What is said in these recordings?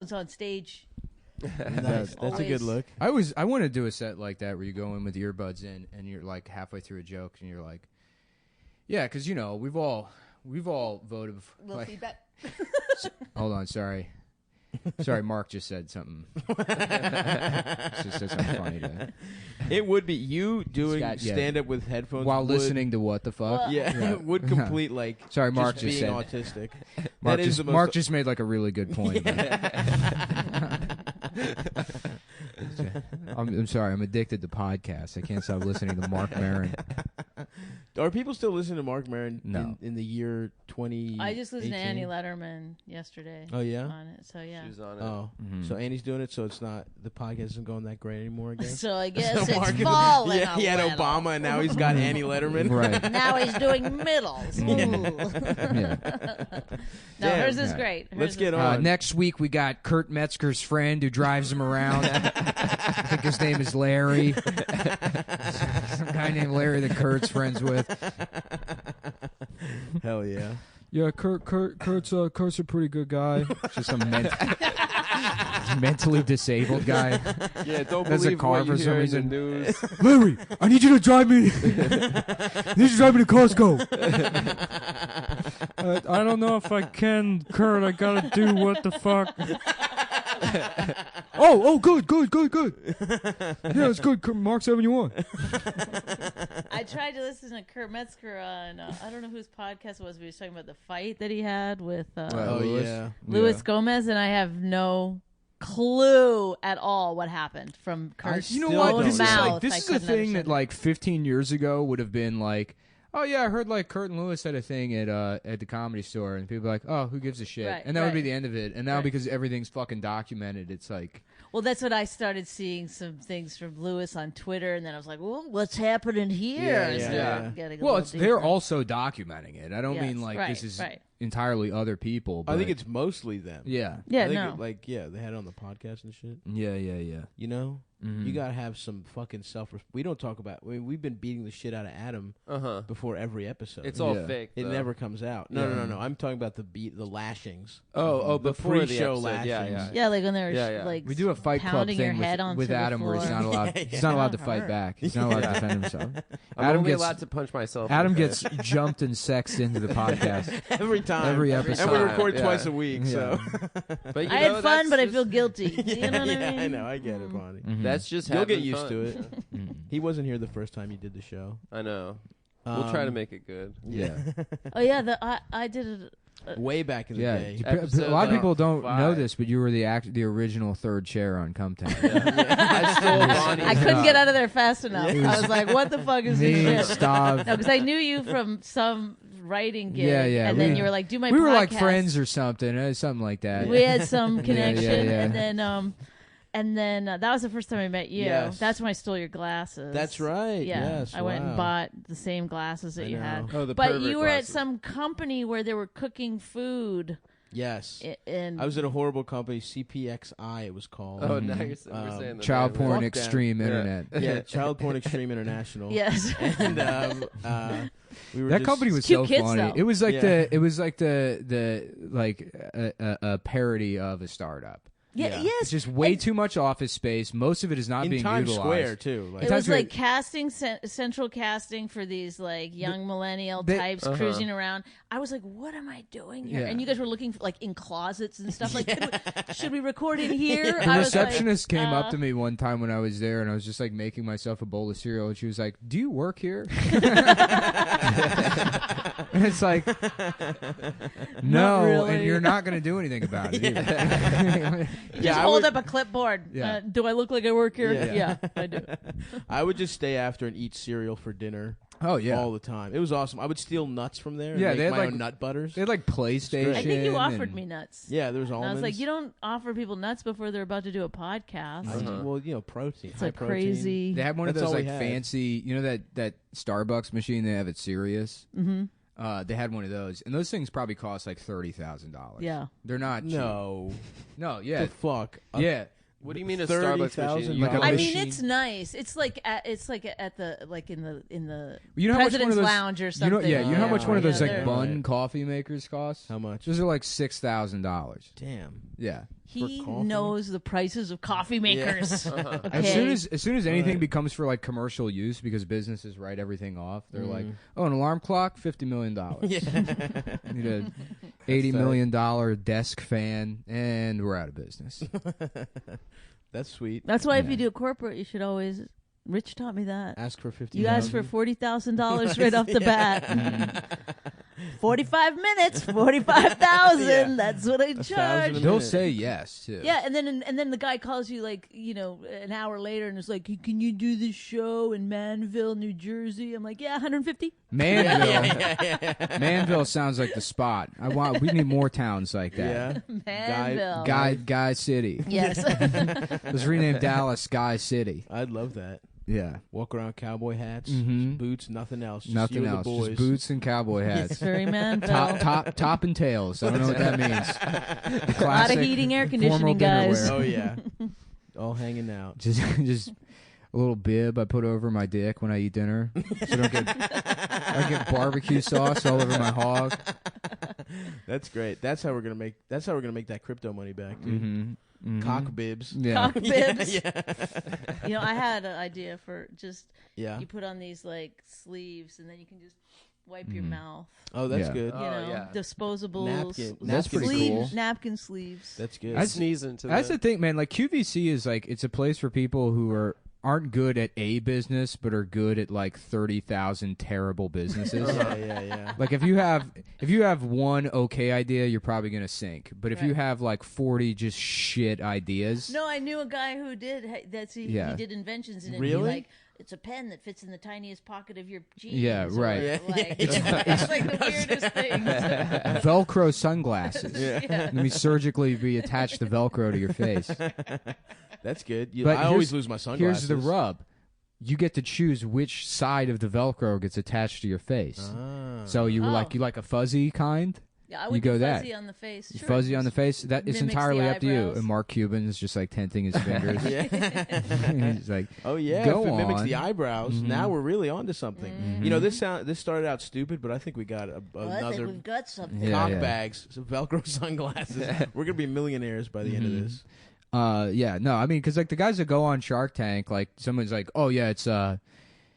It's on stage. Nice. That's a good look. I want to do a set like that where you go in with earbuds in and you're like halfway through a joke and you're like, yeah, because we've all voted. Little feedback. Hold on, sorry, Mark just said something. Just said something funny to. It would be you doing stand up with headphones while listening to what the fuck. Well, it would complete like. Sorry, Mark just said autistic. Mark just made like a really good point. I'm sorry. I'm addicted to podcasts. I can't stop listening to Mark Maron. Are people still listening to Mark Maron No. in the year 2018? I just listened to Annie Letterman yesterday. Oh, yeah? On it, so yeah. She's on it. Oh, so Annie's doing it, so it's not, the podcast isn't going that great anymore again? So I guess it's falling he had little. Obama, and now he's got Annie Letterman. Right. Now he's doing middles. Yeah. No, hers is great. Let's get on. Next week, we got Kurt Metzger's friend who drives him around. I think his name is Larry. Some guy named Larry that Kurt's friends with. Hell yeah. Yeah, Kurt's a pretty good guy. Just a mentally disabled guy. Yeah, don't That's believe a car what you for some hear in the reason. news. Larry, I need you to drive me. I need you to drive me to Costco. I don't know if I can, Kurt. I gotta do what the fuck. Good. Yeah, it's good. Mark 71. I tried to listen to Kurt Metzger on, I don't know whose podcast it was, but he was talking about the fight that he had with Luis Gomez, and I have no clue at all what happened from Kurt's own mouth. This is a thing that like 15 years ago would have been like, oh yeah, I heard like Kurt and Lewis had a thing at the Comedy Store, and people are like, oh, who gives a shit? Right, and that would be the end of it. And now because everything's fucking documented, it's like. Well, that's what I started seeing some things from Lewis on Twitter, and then I was like, well, what's happening here? Well, they're also documenting it. I don't mean like this is entirely other people. But I think it's mostly them. Yeah. Yeah, they had it on the podcast and shit. Yeah. You know? You gotta have some fucking self-respect. We don't talk about. We've been beating the shit out of Adam before every episode. It's all fake. It never comes out. No. I'm talking about the lashings. The before the pre-show lashings. Yeah, like when they were like we do a Fight Club thing with Adam, where he's not allowed. He's not allowed to fight back. He's not allowed to defend himself. I'm only allowed to punch myself. Adam gets jumped and sexed into the podcast every time, every episode, and we record twice a week. So, but I had fun, but I feel guilty. You know what I mean? I know. I get it, Bonnie. That's just you'll get used fun. to it. He wasn't here the first time you did the show. I know. We'll try to make it good. Yeah. Oh yeah, I did it. Way back in the day. A lot of people don't know this, but you were the original third chair on Cumtown. I stole Bonnie. I couldn't get out of there fast enough. I was like, what the fuck is this shit? No, because I knew you from some writing gig. Yeah. And then you were like, do my podcast. We were like friends or something like that. We had some connection. Yeah. And then that was the first time I met you. Yes. That's when I stole your glasses. That's right. Yeah. Yes. I went and bought the same glasses that you had. Oh, the but you were glasses. at some company where they were cooking food. Yes. And I was at a horrible company, CPXI it was called. Oh, now we're saying the Child name. Porn Extreme Internet. Yeah, Child Porn Extreme International. Yes. And we were that company was so kids, funny. Though. It was like a parody of a startup. Yeah. It's Yes. just way too much office space. Most of it is not in being Times utilized. Square too. It was like casting, central casting for these like young millennial types cruising around. I was like, what am I doing here? Yeah. And you guys were looking for, like in closets and stuff. Like, should we record in here? The receptionist came up to me one time when I was there, and I was just like making myself a bowl of cereal, and she was like, "Do you work here?" And it's like, no, really. And you're not going to do anything about it. Either. Just hold up a clipboard. Yeah. Do I look like I work here? Yeah. I do. I would just stay after and eat cereal for dinner. Oh yeah, all the time. It was awesome. I would steal nuts from there. Yeah, and they make had my like own nut butters. They had like PlayStation. I think you offered me nuts. Yeah, there was almonds. And I was like, you don't offer people nuts before they're about to do a podcast. Well, protein. It's high like protein. crazy. They had one That's of those all like we had. fancy, that Starbucks machine they have at Sirius. Mm-hmm. They had one of those, and those things probably cost like $30,000. Yeah, they're not cheap. No, yeah, the fuck. yeah. What do you mean a Starbucks machine? Like I machine. mean, it's nice. It's like at the in the You know how much one President's of those, Lounge or something. You know how much one of those Yeah, like they're- bun coffee makers cost? How much? Those are like $6,000. Damn. Yeah. He coffee? knows the prices of coffee makers. Okay? As soon as anything becomes for like commercial use, because businesses write everything off, they're like, oh, an alarm clock, $50 million. Yeah. Need a $80 million desk fan, and we're out of business. That's sweet. That's why if you do a corporate, you should always. Rich taught me that. Ask for 50. You ask for $40,000 right off the bat. 45 minutes, 45,000. Yeah. That's what I charge. $1,000 a They'll minute. say yes too. Yeah, and then the guy calls you like an hour later and is like, "Can you do this show in Manville, New Jersey?" I'm like, "Yeah, 150." Manville. Manville sounds like the spot. We need more towns like that. Yeah. Manville. Guy City. Yes. Let's rename Dallas Guy City. I'd love that. Yeah. Walk around cowboy hats, Mhm. boots, nothing else. Just Nothing you and else. The boys. Just boots and cowboy hats. Very Manville. Top and tails. I don't know what that means. A lot of heating, air formal conditioning, guys. dinnerware. Oh yeah. All hanging out. Just a little bib I put over my dick when I eat dinner, so I don't get barbecue sauce all over my hog. That's great. That's how we're gonna make that crypto money back, dude. Mm-hmm. Cock bibs. Yeah. Cock bibs. Yeah. I had an idea for just Yeah. you put on these like sleeves and then you can just wipe your mouth. Oh, that's Yeah. good. You know, yeah. disposable Napkin. That's pretty sleeve- cool. napkin sleeves. That's good. That's- Sneeze into That's the the thing, man. Like QVC is like it's a place for people who aren't good at a business, but are good at like 30,000 terrible businesses. yeah. Like if you have one okay idea, you're probably gonna sink. But if you Right. have like 40 just shit ideas, No, I knew a guy who did. He did inventions and Really? like it's a pen that fits in the tiniest pocket of your jeans. Yeah, or, right. Yeah. Like, it's like the weirdest thing. Velcro sunglasses. Yeah. Let me surgically be attached the Velcro to your face. That's good. But I always here's- lose my sunglasses. Here's the rub. You get to choose which side of the Velcro gets attached to your face. So you Oh. like a fuzzy kind? Yeah, I You would go do that. fuzzy on the face. Sure. Fuzzy on the face? That it's Mimics entirely the up to you. eyebrows. And Mark Cuban's just like tenting his fingers. He's like, Oh yeah, Go if it mimics on. the eyebrows, now we're really onto something. You know, this started out stupid, but I think we got Well, I think another we've got something. Yeah, cock yeah. bags, some Velcro sunglasses. We're gonna be millionaires by the end of this. yeah, no, I mean, because like the guys that go on Shark Tank, like someone's like, oh yeah, it's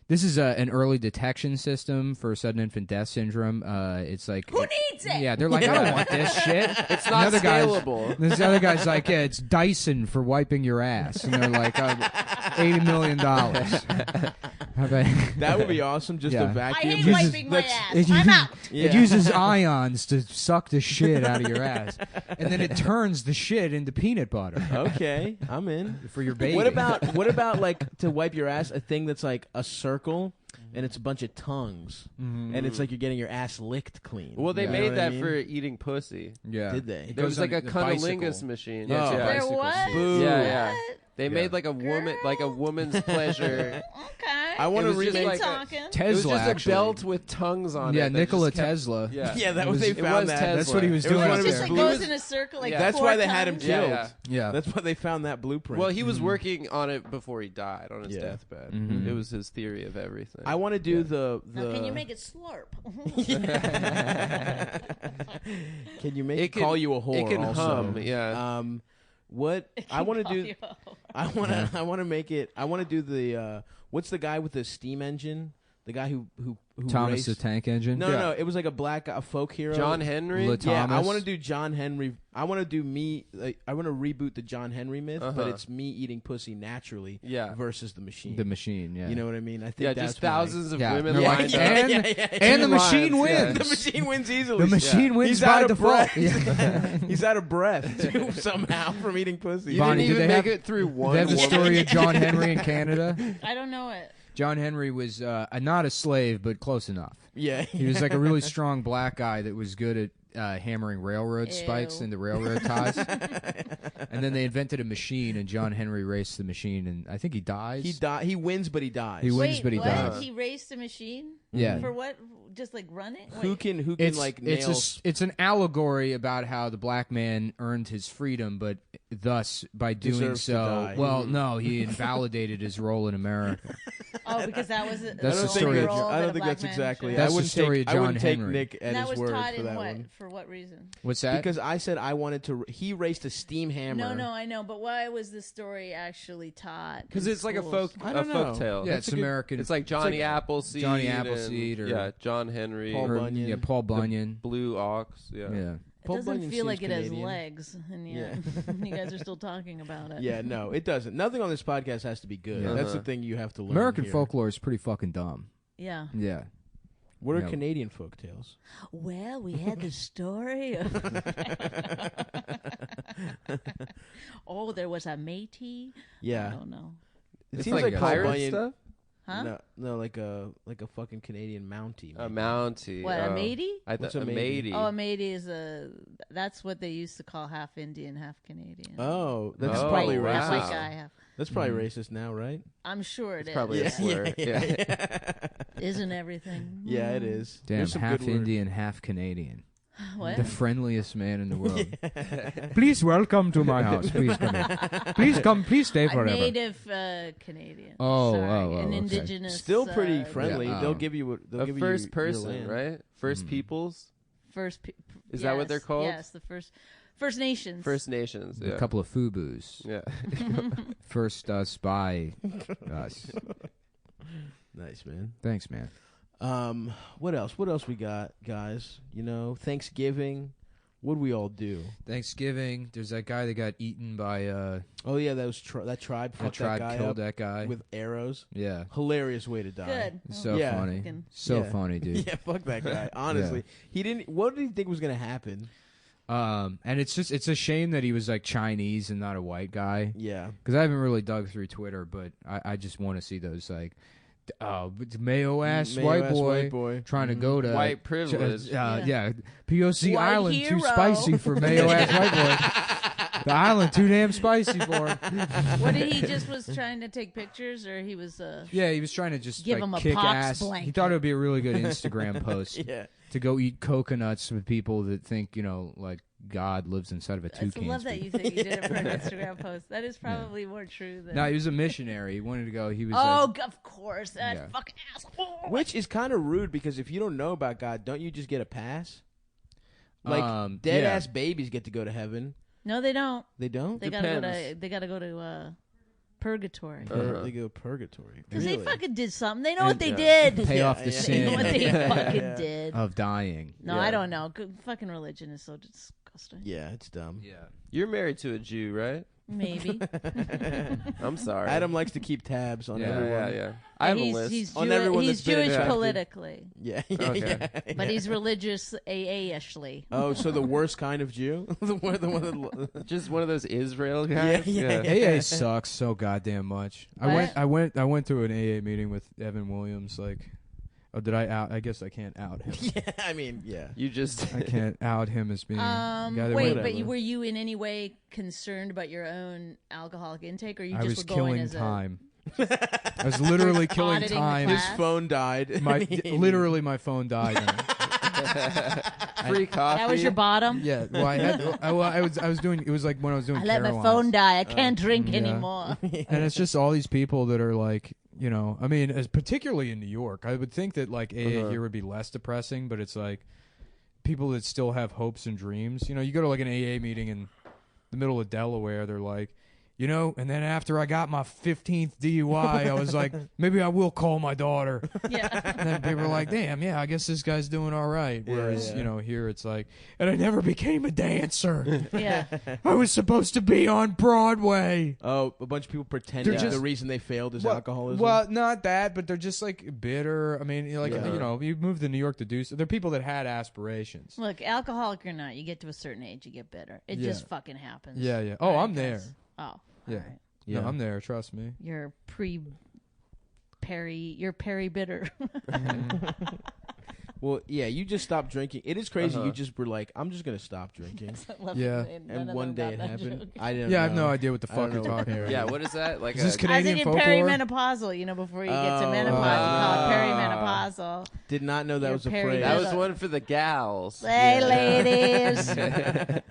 this is an early detection system for sudden infant death syndrome. It's like Who needs it? Yeah, they're like, I don't want this shit. It's not scalable. This other guy's like, yeah, it's Dyson for wiping your ass, and they're like, $80 million. How about That would be awesome. Just Yeah. a I vacuum. hate uses- wiping my let's- ass. it I'm uses- out. Yeah. It uses ions to suck the shit out of your ass, and then it turns the shit into peanut butter Okay, I'm in. for your baby. What about like to wipe your ass? A thing that's like a circle. And it's a bunch of tongues, and it's like you're getting your ass licked clean. Well, they You know made what I that mean? for eating pussy. Yeah, Did they? There was like a the cunnilingus bicycle. machine. Yeah, it's a Oh. There bicycle. was? Boo. Yeah, yeah. What? They made like a woman's pleasure. Okay. I want It to was just Keep remake. like talking. It Tesla was just a actually. belt with tongues on Yeah, it. that Nikola just kept- Tesla. Yeah, Yeah, that It was was- they it found was that. Tesla. That's what he was It was doing. one up of It's his just there. like blues. goes in a circle like Yeah. That's four why they had him times. Yeah, killed. yeah. Yeah, That's why they found that blueprint. Well, he was working on it before he died on his Yeah. deathbed. Mhm. It was his theory of everything. I want to do the. Now, can you make it slurp? Can you make It it can- call you a whore? it can also? hum, yeah. What I want to Call do? you a- I want to make it. I want to do the. What's the guy with the steam engine? The guy who Thomas the raced? Tank Engine. No, no, it was like a black guy, a folk hero. John Henry. Lat- Yeah, I Thomas. want to do John Henry. I want to do me. Like, I want to reboot the John Henry myth, but Uh-huh. it's me eating pussy naturally. Yeah. versus the machine. The machine. Yeah, You know what I mean? I think Yeah, that's just thousands of Yeah, women they're like, lined yeah, up. and the Two machine lines, yeah. wins. The machine wins easily. The machine wins He's by out of default. breath. Yeah. He's out of breath too, somehow from eating pussy. You Bonnie, didn't did even they make have- it through one. They have the woman. story of John Henry in Canada. I don't know it. John Henry was not a slave, but close enough. Yeah, He was like a really strong black guy that was good at hammering railroad spikes Ew. into railroad ties. And then they invented a machine, and John Henry raced the machine, and I think he dies. He wins, but he dies. He wins, Wait, but he what? dies. He raced a machine? Yeah. For what? just like running? Who can like nail? It's an allegory about how the black man earned his freedom, but thus by doing Deserves to die. well, no, he invalidated his role in America. Oh, because that was That's the story. I don't think that's exactly. That's the story of John I wouldn't take Henry. Nick at that his was word taught for in that what? one. For what reason? What's that? Because I said I wanted to. He raced a steam hammer. No, I know. But why was the story actually taught? Because it's like a schools? folk tale. Yeah, it's American. It's like Johnny Appleseed. Johnny Appleseed, or John Henry, Paul Bunyan. Yeah, Paul Bunyan. Blue Ox. Yeah. It Paul doesn't Bunyan feel like it seems has Canadian. legs, and yet you guys are still talking about it. Yeah, no, it doesn't. Nothing on this podcast has to be good. Yeah. That's the thing you have to learn. American here. folklore is pretty fucking dumb. Yeah. Yeah. What are Yeah. Canadian folktales? Well, we had the story of oh, there was a Métis. Yeah, I don't know. it It's seems like like Paul pirate Bunyan. stuff. Huh? No, like a fucking Canadian Mountie. A maybe. Mountie. What, a oh. Métis? I What's thought a a Métis? Métis. Oh, a Métis is that's what they used to call half Indian, half Canadian. Oh, that's Oh, probably White, racist. half wow. white guy, half. That's probably racist now, right? I'm sure it It's is. probably a slur. Yeah. Isn't everything? Yeah, it is. Damn, There's some half good words. Indian, half Canadian. What? The friendliest man in the world. Please welcome to my house. Please come in. Please come. Please stay A forever. native Canadian. Oh, Sorry. oh, An okay. indigenous. Still pretty friendly. Yeah, They'll give you. They'll A give first you your person, land. right? First peoples. First. Is that what they're called? Yes, the First Nations. First Nations. Yeah. A couple of FUBUs. Yeah. First us by us. Nice, man. Thanks, man. What else? What else we got, guys? You know, Thanksgiving. What'd we all do? Thanksgiving. There's that guy that got eaten by Oh yeah, that was that tribe. that Fucked tribe that guy killed up that guy. with arrows. Yeah. Hilarious way to die. Good. So Yeah. funny. Fucking- So Yeah. funny, dude. Yeah, fuck that guy. Honestly, he didn't. What did he think was gonna happen? And it's a shame that he was like Chinese and not a white guy. Yeah. Because I haven't really dug through Twitter, but I just want to see those like, mayo ass white boy trying to go to White privilege. yeah, POC White Island hero. too spicy for mayo ass white boy. The island too damn spicy for him. What did he just was trying to take pictures, or he was? Yeah, he was trying to just Give like, him a kick pox ass. blanket. He thought it would be a really good Instagram post Yeah. to go eat coconuts with people that think like God lives inside of a I toucan. love that you think you did it for an Instagram post. That is probably more true than. No, he was a missionary. He wanted to go. He was. Oh, of course, that Yeah. fucking asshole. Which is kind of rude because if you don't know about God, don't you just get a pass? Like dead yeah. ass babies get to go to heaven. No, they don't. They don't. They gotta go to. Depends. They gotta go to purgatory. They go purgatory. Because Really? they fucking did something. They know what they Yeah. did. Pay off the yeah. They know what sin they fucking Yeah. did. of dying. No, Yeah. I don't know. Fucking religion is so disgusting. Yeah, it's dumb. Yeah. You're married to a Jew, right? Maybe. I'm sorry. Adam likes to keep tabs on Yeah. everyone. Yeah. I have a he's, list. He's, On everyone he's that's been Jewish attracted. politically, Yeah. Okay. yeah. but he's religious AA-ishly. Oh, so the worst kind of Jew? the one that Just one of those Israel guys. Yeah. AA sucks so goddamn much. What? I went to an AA meeting with Evan Williams. Like, oh, did I out? I guess I can't out him. Yeah, I mean, yeah. You just I can't out him as being. the guy that Wait, went- but were you in any way concerned about your own alcoholic intake, or you I just was were going killing as time. I was literally killing auditing the time. class? His phone died. Literally, my phone died. free coffee. that was your bottom? Yeah, well, I was doing. It was like when I was doing. I let my Caroline's. phone die. I can't drink yeah. anymore. And it's just all these people that are like, I mean, as particularly in New York, I would think that like AA here would be less depressing, but it's like people that still have hopes and dreams. You go to like an AA meeting in the middle of Delaware, they're like, and then after I got my 15th DUI, I was like, maybe I will call my daughter. Yeah. And then people are like, damn, yeah, I guess this guy's doing all right. Whereas, yeah. here it's like, and I never became a dancer. Yeah. I was supposed to be on Broadway. Oh, a bunch of people pretending They're just- the reason they failed is alcoholism. Well, not that, but they're just like bitter. I mean, like, Yeah. you moved to New York to do so. They're people that had aspirations. Look, alcoholic or not, you get to a certain age, you get bitter. It Yeah. just fucking happens. Yeah, yeah. Oh, Right, I'm there. guys? Oh. Yeah. All right. Yeah. No, I'm there. Trust me. You're Perry bitter. Well, yeah, you just stopped drinking. It is crazy. You just were like, I'm just gonna stop drinking. Yeah. And one day it happened. Joke. I didn't. Yeah, I know. have no idea what the fuck you're talking about. Yeah, what is that? Like Is this I was Canadian thinking folklore? perimenopausal. You know, before you get to menopause, you call it perimenopausal. Did not know that You're was a phrase. that was one for the gals. Hey, ladies,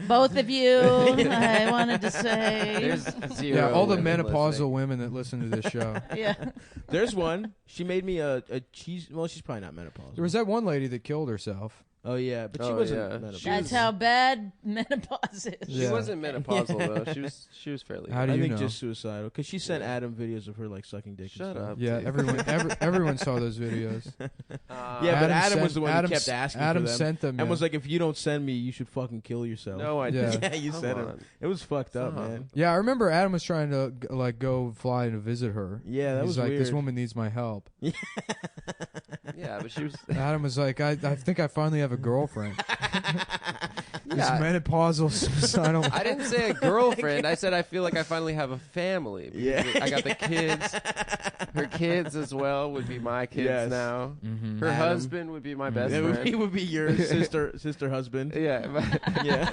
both of you. I wanted to say. There's zero. Yeah, all the women menopausal listening. women that listen to this show. Yeah. There's one. She made me a cheese. Well, she's probably not menopausal. There was that one lady that killed herself. Oh yeah, but she Oh, wasn't yeah. menopausal. That's how bad menopause is. She Yeah. wasn't menopausal though. She was fairly. How do I you think know? just suicidal because she sent Adam videos of her like sucking dick. Shut and stuff. up. Yeah, dude. everyone saw those videos. Yeah, but Adam was the one who kept asking Adam for them. sent them. And yeah. was like, if you don't send me, you should fucking kill yourself. No, I Yeah. didn't. Yeah, you Come said on. it. It was fucked up, man. Yeah, I remember Adam was trying to like go fly to visit her. Yeah, that He's was like, weird. this woman needs my help. Yeah, but she was. Adam was like, I think I finally have a girlfriend. This Yeah. menopausal suicidal. I didn't say a girlfriend. I said I feel like I finally have a family. Because Yeah. I got the kids. Her kids as well would be my kids Yes. now. Mhm. Her Adam. husband would be my best It would, friend. he would be your sister husband. Yeah. Yeah.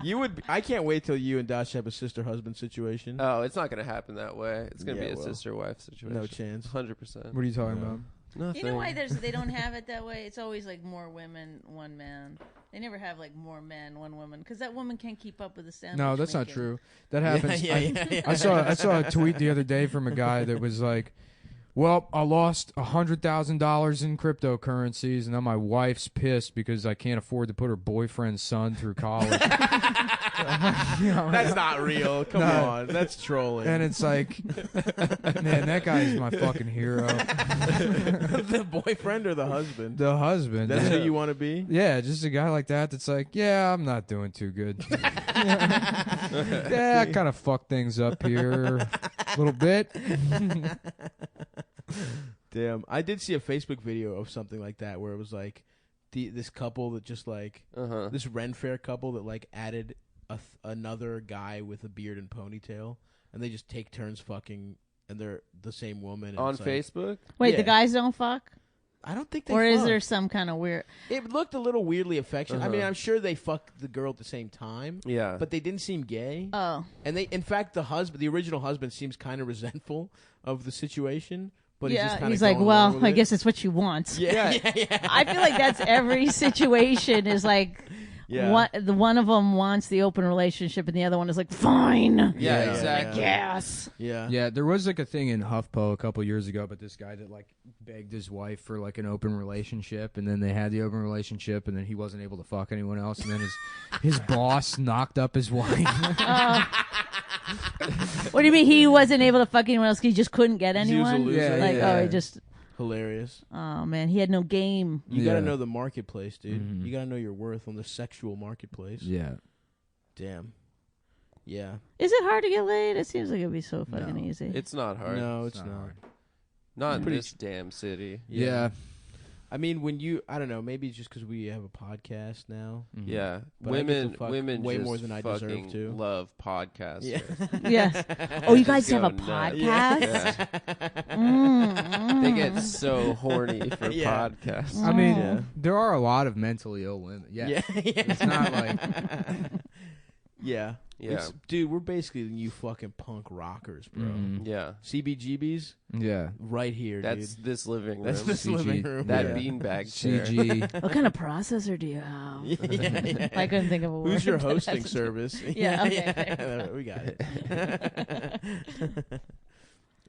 You would. I can't wait till you and Dash have a sister husband situation. Oh, it's not going to happen that way. It's going to Yeah, be a well, sister wife situation. no chance. 100%. What are you talking No. about? Nothing. You know why they don't have it that way? It's always like more women, one man. They never have like more men, one woman, because that woman can't keep up with the sandwich. No, that's not making. true. That happens. Yeah. I saw a tweet the other day from a guy that was like, "Well, I lost $100,000 in cryptocurrencies, and now my wife's pissed because I can't afford to put her boyfriend's son through college." That's not real. Come on, that's trolling. And it's like, man, that guy's my fucking hero. The boyfriend or the husband? The husband. That's who you want to be? Yeah, just a guy like that that's like, yeah, I'm not doing too good. Yeah, I kind of fucked things up here a little bit. Damn, I did see a Facebook video of something like that where it was like this couple that just like this Ren Fair couple that like added another guy with a beard and ponytail, and they just take turns fucking, and they're the same woman and On it's like- Facebook? Wait, Yeah. the guys don't fuck, I don't think they. or is fuck. there some kind of weird? It looked a little weirdly affectionate. I mean, Uh-huh. I'm sure they fucked the girl at the same time. Yeah. But they didn't seem gay. Oh, And they, in fact, the original husband seems kind of resentful of the situation. But he's just yeah. kinda He's like, going along well, with I it. guess it's what you want. Yeah. I feel like that's every situation is like. Yeah. One of them wants the open relationship, and the other one is like, fine. Yeah, exactly. Yes. Yeah. Yeah, there was like a thing in HuffPo a couple years ago about this guy that like begged his wife for like an open relationship, and then they had the open relationship, and then he wasn't able to fuck anyone else, and then his boss knocked up his wife. What do you mean he wasn't able to fuck anyone else? 'Cause he just couldn't get He was a anyone. loser. Like, Yeah. oh, he just. Hilarious. Oh man, he had no game. You Yeah. gotta know the marketplace, dude. Mhm. You gotta know your worth on the sexual marketplace. Yeah. Damn. Yeah. Is it hard to get laid? It seems like it'd be so fucking No. easy. It's not hard. No, it's not not. hard. Not in Pretty this damn city. Yeah. I mean, when you, I don't know, maybe it's just because we have a podcast now. Mhm. Yeah. But I get to Women fuck women way just more than I deserve fucking to. love podcasts. Yeah. Yes. Oh, you guys Just have a go nuts. podcast? Yeah. They get so horny for Yeah. podcasts. I mean, Yeah. there are a lot of mentally ill women. Yeah. It's not like Yeah. Yeah. It's- dude, we're basically the new fucking punk rockers, bro. Mhm. Yeah. CBGBs, Yeah. right here, That's dude. this living room. That's this CG. living room. that Yeah. beanbag chair. CG. What kind of processor do you have? Yeah. I couldn't think of a word. Who's your that has hosting to- service? Yeah, okay, yeah. We got it.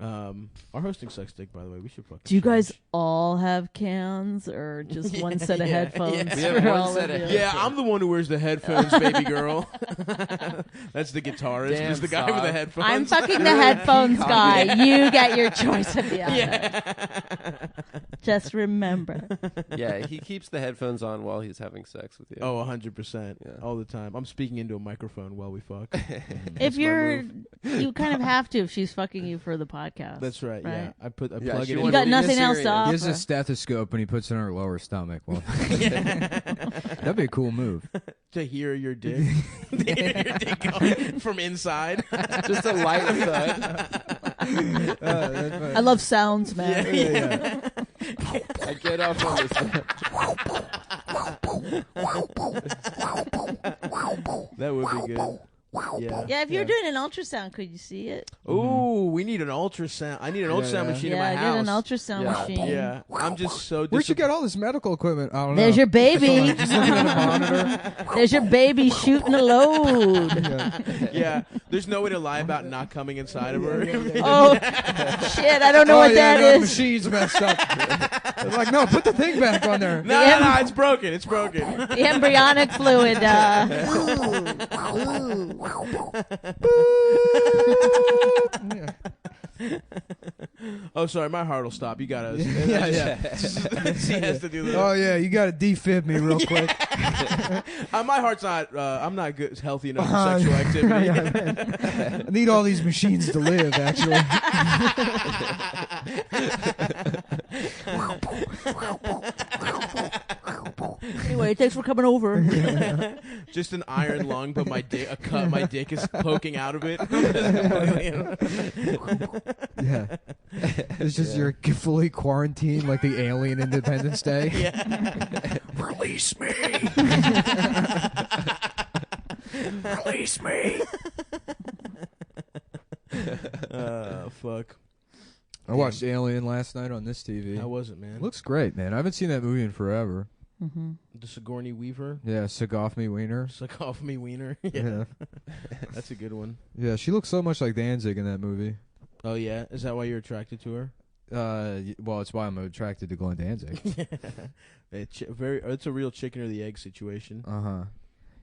Our hosting sucks dick, by the way. We should fucking Do you guys change. all have cans or just one set of Yeah, headphones? yeah. We have for one all set of of you? Yeah, I'm the one who wears the headphones, baby girl. That's the guitarist. Damn, Is the guy with the Saab. headphones. I'm fucking the headphones guy. You get your choice of the other. Yeah. Just remember. Yeah, he keeps the headphones on while he's having sex with you. Oh, 100%. Yeah. All the time. I'm speaking into a microphone while we fuck. If my you're, move. you kind of have to if she's fucking you for the podcast. That's right. Yeah. Right. I plug Yeah, it she in. You wanted got to be nothing else to serious. He has offer. a stethoscope and he puts it in her lower stomach. Well, that'd be a cool move. to hear your dick. To hear your dick going from inside. Just a light thud. I love sounds, man. Yeah. I get off on this. That would be good. Yeah. Yeah, if you're doing an ultrasound, could you see it? Ooh, we need an ultrasound. I need an ultrasound machine in my house. Yeah, get an ultrasound machine. Yeah, I'm just so. Where'd you get all this medical equipment? I don't know. There's your baby. Just looking at a monitor. There's your baby shooting a load. Yeah, there's no way to lie about not coming inside of her. Oh, shit, I don't know what that The is. machine's messed up. They're like, no, put the thing back on there. No, it's broken. It's broken. The embryonic fluid. Oh, sorry, my heart will stop. You gotta. Yeah. She has to do this. Oh yeah, you got to defib me real quick. My heart's not. I'm not good, healthy enough for sexual activity. I need all these machines to live. Actually. Anyway, thanks for coming over. Just an iron lung, but my dick is poking out of it. Yeah. It's just you're fully quarantined like the alien Independence Day. Yeah. Release me. Release me. Fuck. I watched Alien last night on this TV. How was it, man? Looks great, man. I haven't seen that movie in forever. Mm-hmm. The Sigourney Weaver. Yeah, Suck Off Me Wiener. Suck off me wiener. Yeah. That's a good one. Yeah, she looks so much like Danzig in that movie. Oh yeah, is that why you're attracted to her? Well, it's why I'm attracted to Glenn Danzig. It's a real chicken or the egg situation. Uh-huh.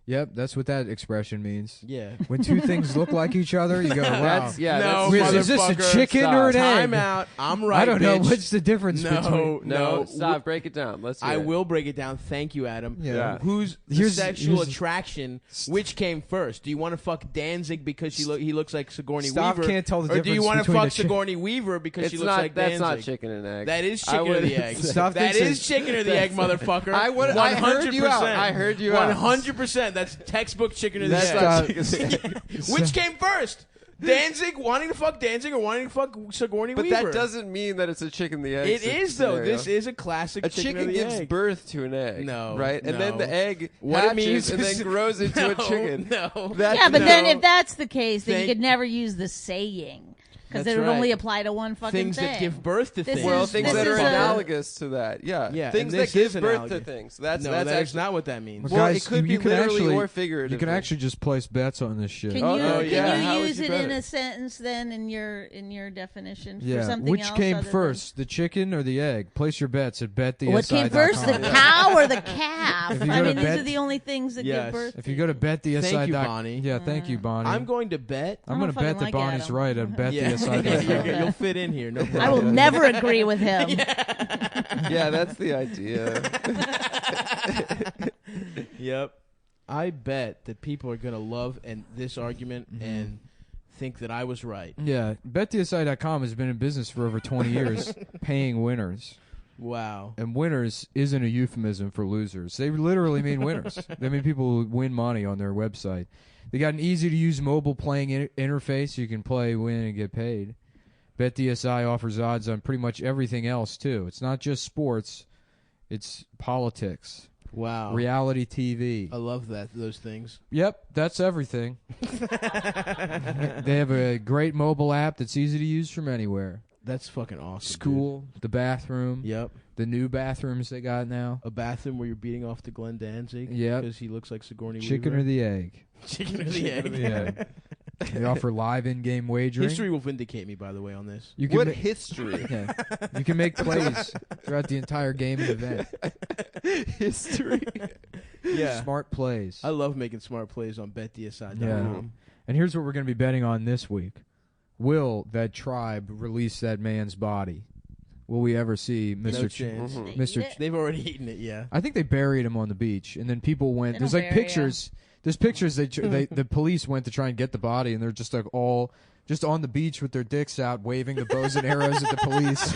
Yep, that's what that expression means. Yeah. When two things look like each other, you go, wow. No, is this a chicken or an egg? Time out. I'm right, I don't know. bitch. What's the difference between... No, stop. Break it down. Let's hear I it. will break it down. Thank you, Adam. Yeah. Who's the Here's- sexual here's- attraction? Which came first? Do you want to fuck Danzig because he looks like Sigourney Stop Weaver? can't tell the or do you difference want to between fuck a Sigourney Weaver because she looks like That's Danzig? not chicken and egg. That is chicken or the egg. Stop That thinking- is chicken or the egg, motherfucker. I heard you out. I heard you out. 100%. That's textbook chicken or the That's egg. not chicken. Which came first? Danzig wanting to fuck Danzig or wanting to fuck Sigourney But Weaver? that doesn't mean that it's a chicken the egg. It is though. scenario. This is a classic A chicken or chicken the gives egg. birth to an egg. No, right? And then no. the egg What it hatches means and is- then grows into a chicken. No. That's Yeah, but then No. if that's the case, then Thank- you could never use the saying. Because That's it would right. only apply to one fucking Things thing. that give birth to This things. Well, is- things this that are is a- analogous to that. Yeah. Yeah, Things and that this give is birth analogous. to things. That's No, that's that's actually not what that means. Well, Guys, it could be you can literally actually- or figuratively. You can actually just place bets on this shit. Can Oh, you, no, can yeah. How you would use you it bet in it? a sentence then in your definition for Yeah. something Which else came other first, the chicken or the egg? Place your bets at betdsi.com. Than, what came first, the cow or the calf? If you I go to mean, these bet- are the only things that Yes. give birth. If you go to betdsi.com. Thank you, Bonnie. Yeah, thank you, Bonnie. I'm going to bet. I'm I going don't to bet fucking that like Bonnie's Adam. right at Yeah. betdsi.com. You'll fit in here. No problem. I will never agree with him. Yeah, that's the idea. Yep. I bet that people are going to love this argument Mm-hmm. and think that I was right. Yeah, betdsi.com has been in business for over 20 years, paying winners. Wow. And winners isn't a euphemism for losers. They literally mean winners. They mean people who win money on their website. They got an easy-to-use mobile playing interface. You can play, win, and get paid. BetDSI offers odds on pretty much everything else, too. It's not just sports. It's politics, Wow. reality TV. I love those things. Yep, that's everything. They have a great mobile app that's easy to use from anywhere. That's fucking awesome. School, the bathroom, Dude. Yep. the new bathrooms they got now. A bathroom where you're beating off to Glenn Danzig. Yep. Because he looks like Sigourney Chicken Weaver. or the egg. Chicken or the egg. Yeah. They offer live in-game wagering. History will vindicate me, by the way, on this. You can What ma- history? Yeah. You can make plays throughout the entire game and event. History. Yeah. Smart plays. I love making smart plays on betdsi.com. Yeah. And here's what we're going to be betting on this week. Will that tribe release that man's body? Will we ever see Mr. No chance. Mhm. Mr. Eat it. They've already eaten it, yeah. I think they buried him on the beach, and then people went. They There's don't like bury pictures. There's pictures. The police went to try and get the body, and they're just like all just on the beach with their dicks out, waving the bows and arrows at the police.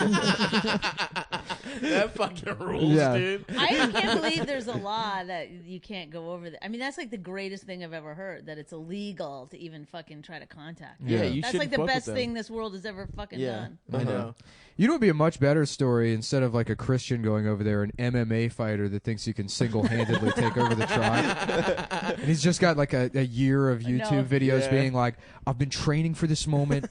That fucking rules, dude. I can't believe there's a law that you can't go over there. I mean, that's like the greatest thing I've ever heard, that it's illegal to even fucking try to contact them. Yeah, you that's like the best thing this world has ever fucking done. I know. You know, it'd be a much better story instead of like a Christian going over there, an MMA fighter that thinks he can single-handedly take over the tribe. And he's just got like a year of YouTube videos being like, I've been training for this moment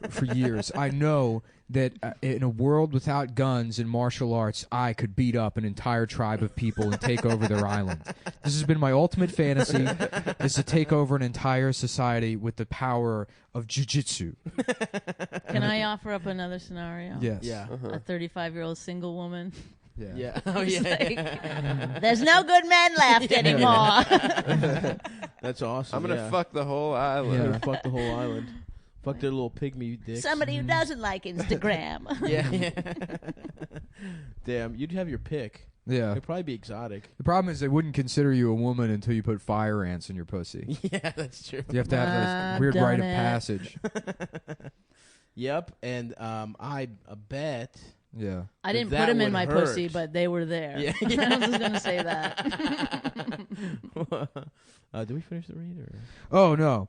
for years. I know that in a world without guns and martial arts, I could beat up an entire tribe of people and take over their island. This has been my ultimate fantasy, is to take over an entire society with the power of jiu-jitsu. Can I offer up another scenario? Yes. Yeah. A 35-year-old single woman. Yeah. Oh, yeah. There's no good men left anymore. That's awesome. I'm gonna fuck the whole island. Yeah. Fuck the whole island. Fuck their little pygmy dicks. Somebody who doesn't like Instagram. Yeah. Damn, you'd have your pick. Yeah. It'd probably be exotic. The problem is they wouldn't consider you a woman until you put fire ants in your pussy. Yeah, that's true. You have to have this weird rite of passage. Yep, and I bet. Yeah. I didn't put them in my pussy, but they were there. Yeah. I was just going to say that. Did we finish the read? Or? Oh, no.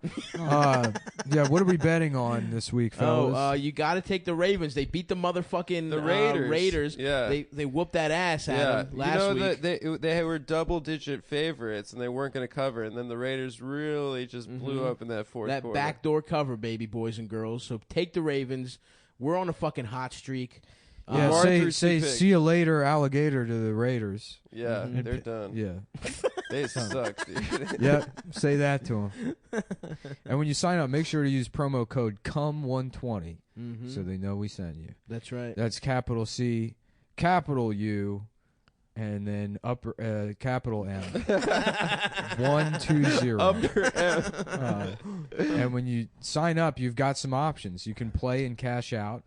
Yeah, what are we betting on this week, fellas? Oh, you got to take the Ravens. They beat the motherfucking Raiders. Yeah. They whooped that ass at them last week. They were double-digit favorites, and they weren't going to cover. And then the Raiders really just blew up in that fourth quarter. That backdoor cover, baby, boys and girls. So take the Ravens. We're on a fucking hot streak. Yeah, say see you later, alligator, to the Raiders. Yeah, they're done. Yeah. They suck, dude. Yep, say that to them. And when you sign up, make sure to use promo code CUM120 so they know we sent you. That's right. That's capital C, capital U, and then upper capital M. 120. Upper M. And when you sign up, you've got some options. You can play and cash out.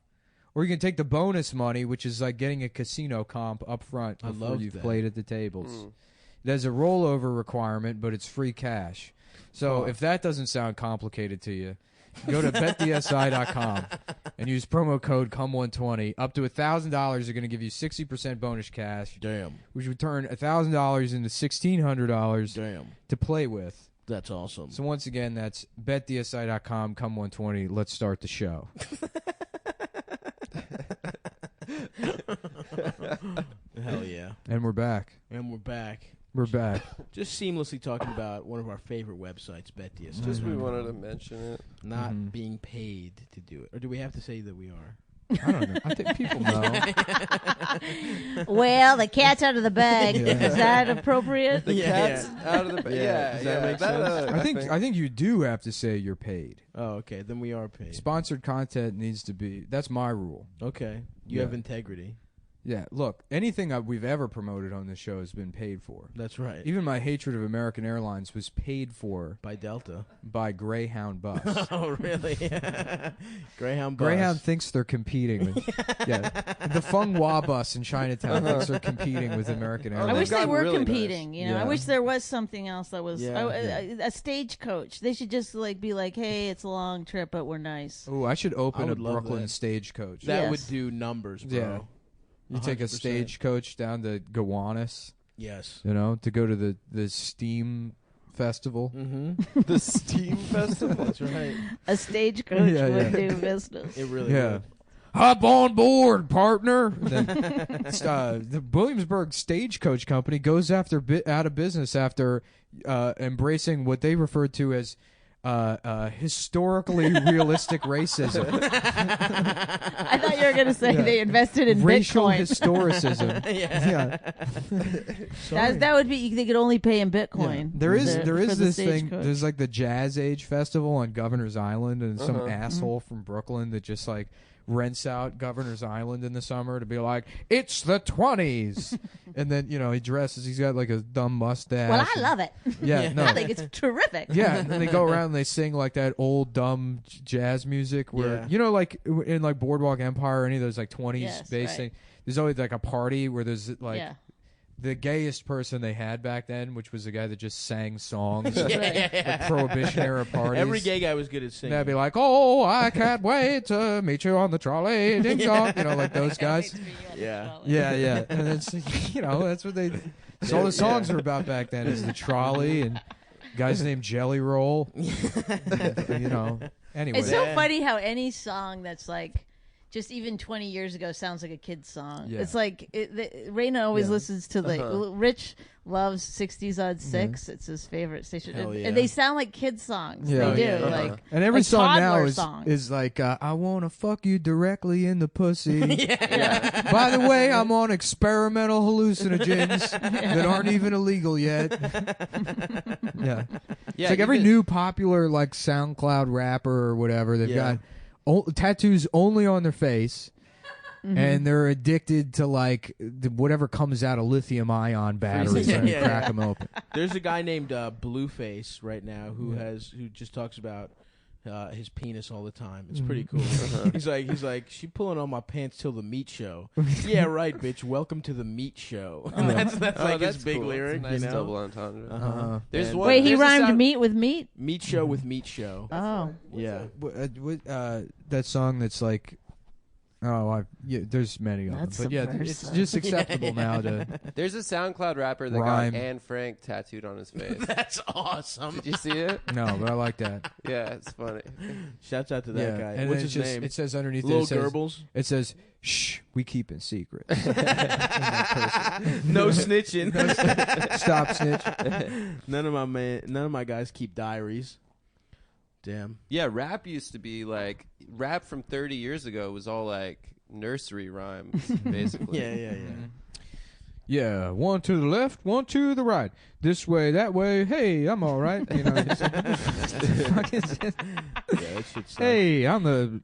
Or you can take the bonus money, which is like getting a casino comp up front before you've played at the tables. There's a rollover requirement, but it's free cash. So if that doesn't sound complicated to you, go to betdsi.com and use promo code CUM120. Up to $1,000 are going to give you 60% bonus cash. Damn. Which would turn $1,000 into $1,600 to play with. That's awesome. So once again, that's betdsi.com, CUM120. Let's start the show. Hell yeah. And we're back. We're back. Just seamlessly talking about one of our favorite websites, BetDSI. Just we wanted to mention it. Not being paid to do it. Or do we have to say that we are? I don't know. I think people know. Well, the cat's out of the bag. Is that appropriate? The cat's out of the bag. Does that make sense? I think you do have to say you're paid. Oh, okay. Then we are paid. Sponsored content needs to be. That's my rule. Okay. You have integrity. Yeah, look, anything we've ever promoted on this show has been paid for. That's right. Even my hatred of American Airlines was paid for by Delta. By Greyhound Bus. Oh, really? Greyhound Bus. Greyhound thinks they're competing with the Feng Hua bus in Chinatown thinks they're competing with American Airlines. I wish they were really competing. Nice. You know, I wish there was something else that was a stagecoach. They should just be like, hey, it's a long trip, but we're nice. Oh, I should open a Brooklyn stagecoach. That would do numbers, bro. Yeah. You 100%. Take a stagecoach down to Gowanus. Yes. You know, to go to the Steam Festival. Mm-hmm. The Steam Festival? That's right. A stagecoach would do business. It really would. Hop on board, partner. The Williamsburg Stagecoach Company goes out of business after embracing what they referred to as historically realistic racism. I thought you were going to say they invested in racial Bitcoin. historicism. That would be, they could only pay in Bitcoin. There is this thing. There's like the Jazz Age Festival on Governor's Island, and some asshole from Brooklyn that just like rents out Governor's Island in the summer to be like, it's the 20s. And then, he dresses, he's got like a dumb mustache. Well, I love it. Yeah, no. I think it's terrific. Yeah, and then they go around and they sing like that old dumb jazz music where, like in like Boardwalk Empire or any of those like 20s bass thing, there's always like a party where there's like the gayest person they had back then, which was a guy that just sang songs Yeah. at Prohibition era parties. Every gay guy was good at singing. They'd be like, "Oh, I can't wait to meet you on the trolley, ding dong," like those guys. Yeah. Yeah. And it's that's what they. That's all the songs were about back then. Is the trolley and guys named Jelly Roll. Anyway, it's so funny how any song that's like just even 20 years ago sounds like a kid's song. Yeah. It's like Raina always listens to Rich loves 60s Odd 6. It's his favorite station. Hell yeah. And they sound like kids songs. Yeah. They do. Yeah. Like and every like song now songs. is like, "I want to fuck you directly in the pussy." Yeah. By the way, I'm on experimental hallucinogens that aren't even illegal yet. Yeah. It's like every new popular like SoundCloud rapper or whatever, they've got tattoos only on their face. And they're addicted to like whatever comes out of lithium ion batteries and crack them open. There's a guy named Blueface right now who just talks about his penis all the time. It's pretty cool. He's like, she pulling on my pants till the meat show. Yeah, right, bitch. Welcome to the meat show. That's like his big cool. lyric. Nice double entendre. There's one. Wait, he there's a rhymed sound- meat with meat? Meat show with meat show. Oh. Yeah. That song that's like, there's many of them, That's but yeah, it's just acceptable now to. There's a SoundCloud rapper that Rhyme. got Anne Frank tattooed on his face. That's awesome. Did you see it? No, but I like that. Yeah, it's funny. Shouts out to that guy. And What's it's his just, name? It says underneath Lil it, Goebbels. it says, "Shh, we keep in secret." No snitching. Stop snitch. None of my guys keep diaries. Damn. Yeah, rap used to be like rap from 30 years ago was all like nursery rhymes, basically. Yeah. Yeah, one to the left, one to the right. This way, that way. Hey, I'm all right. That shit sucks. Hey, I'm the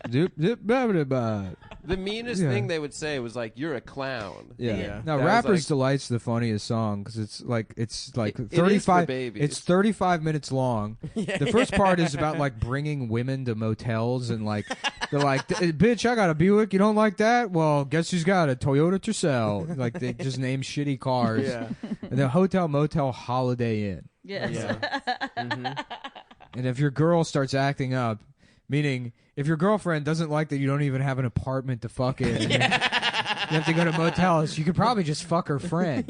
dip dip babba. The meanest thing they would say was like, "You're a clown." Yeah. Now, That was Rapper's like- Delight's the funniest song because it's like It is 35. for babies. It's 35 minutes long. The first part is about like bringing women to motels and like they're like, "Bitch, I got a Buick. You don't like that? Well, guess who's got a Toyota Tercel?" Like they just name shitty cars. Yeah. And the Hotel Motel Holiday Inn. Yes. Yeah. And if your girl starts acting up, meaning if your girlfriend doesn't like that you don't even have an apartment to fuck in, you have to go to motels, you could probably just fuck her friend.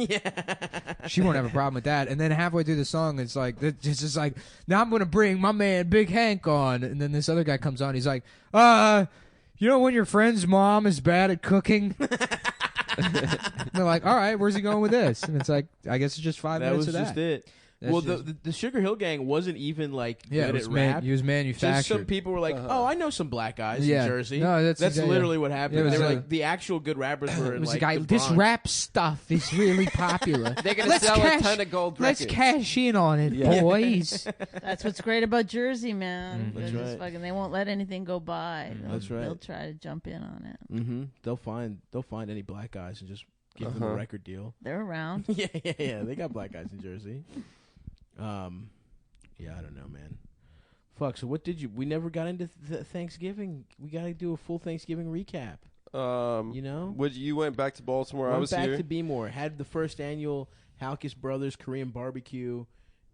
She won't have a problem with that. And then halfway through the song, it's like, it's just like, now I'm going to bring my man Big Hank on. And then this other guy comes on. He's like, you know when your friend's mom is bad at cooking? They're like, all right, where's he going with this? And it's like, I guess it's just 5 That minutes was of that. just it. That's Well, just- the Sugar Hill Gang wasn't even like Yeah, good it was at rap. he was manufactured. Just some people were like, "Oh, I know some black guys Yeah. in Jersey." No, that's exactly- literally what happened. Yeah, it was they were like- like the actual good rappers were It in was like a guy. the This Bronx. rap stuff is really popular. They're gonna sell a ton of gold Let's records. cash in on it, boys. That's what's great about Jersey, man. That's They're just right. fucking, they won't let anything go by. That's right. They'll try to jump in on it. Mm-hmm. They'll find any black guys and just give them a record deal. They're around. yeah. They got black guys in Jersey. Yeah, I don't know, man. Fuck. So what did you? We never got into Thanksgiving. We got to do a full Thanksgiving recap. You know, You went back to Baltimore. I went was back here. to Bmore. Had the first annual Halkis Brothers Korean barbecue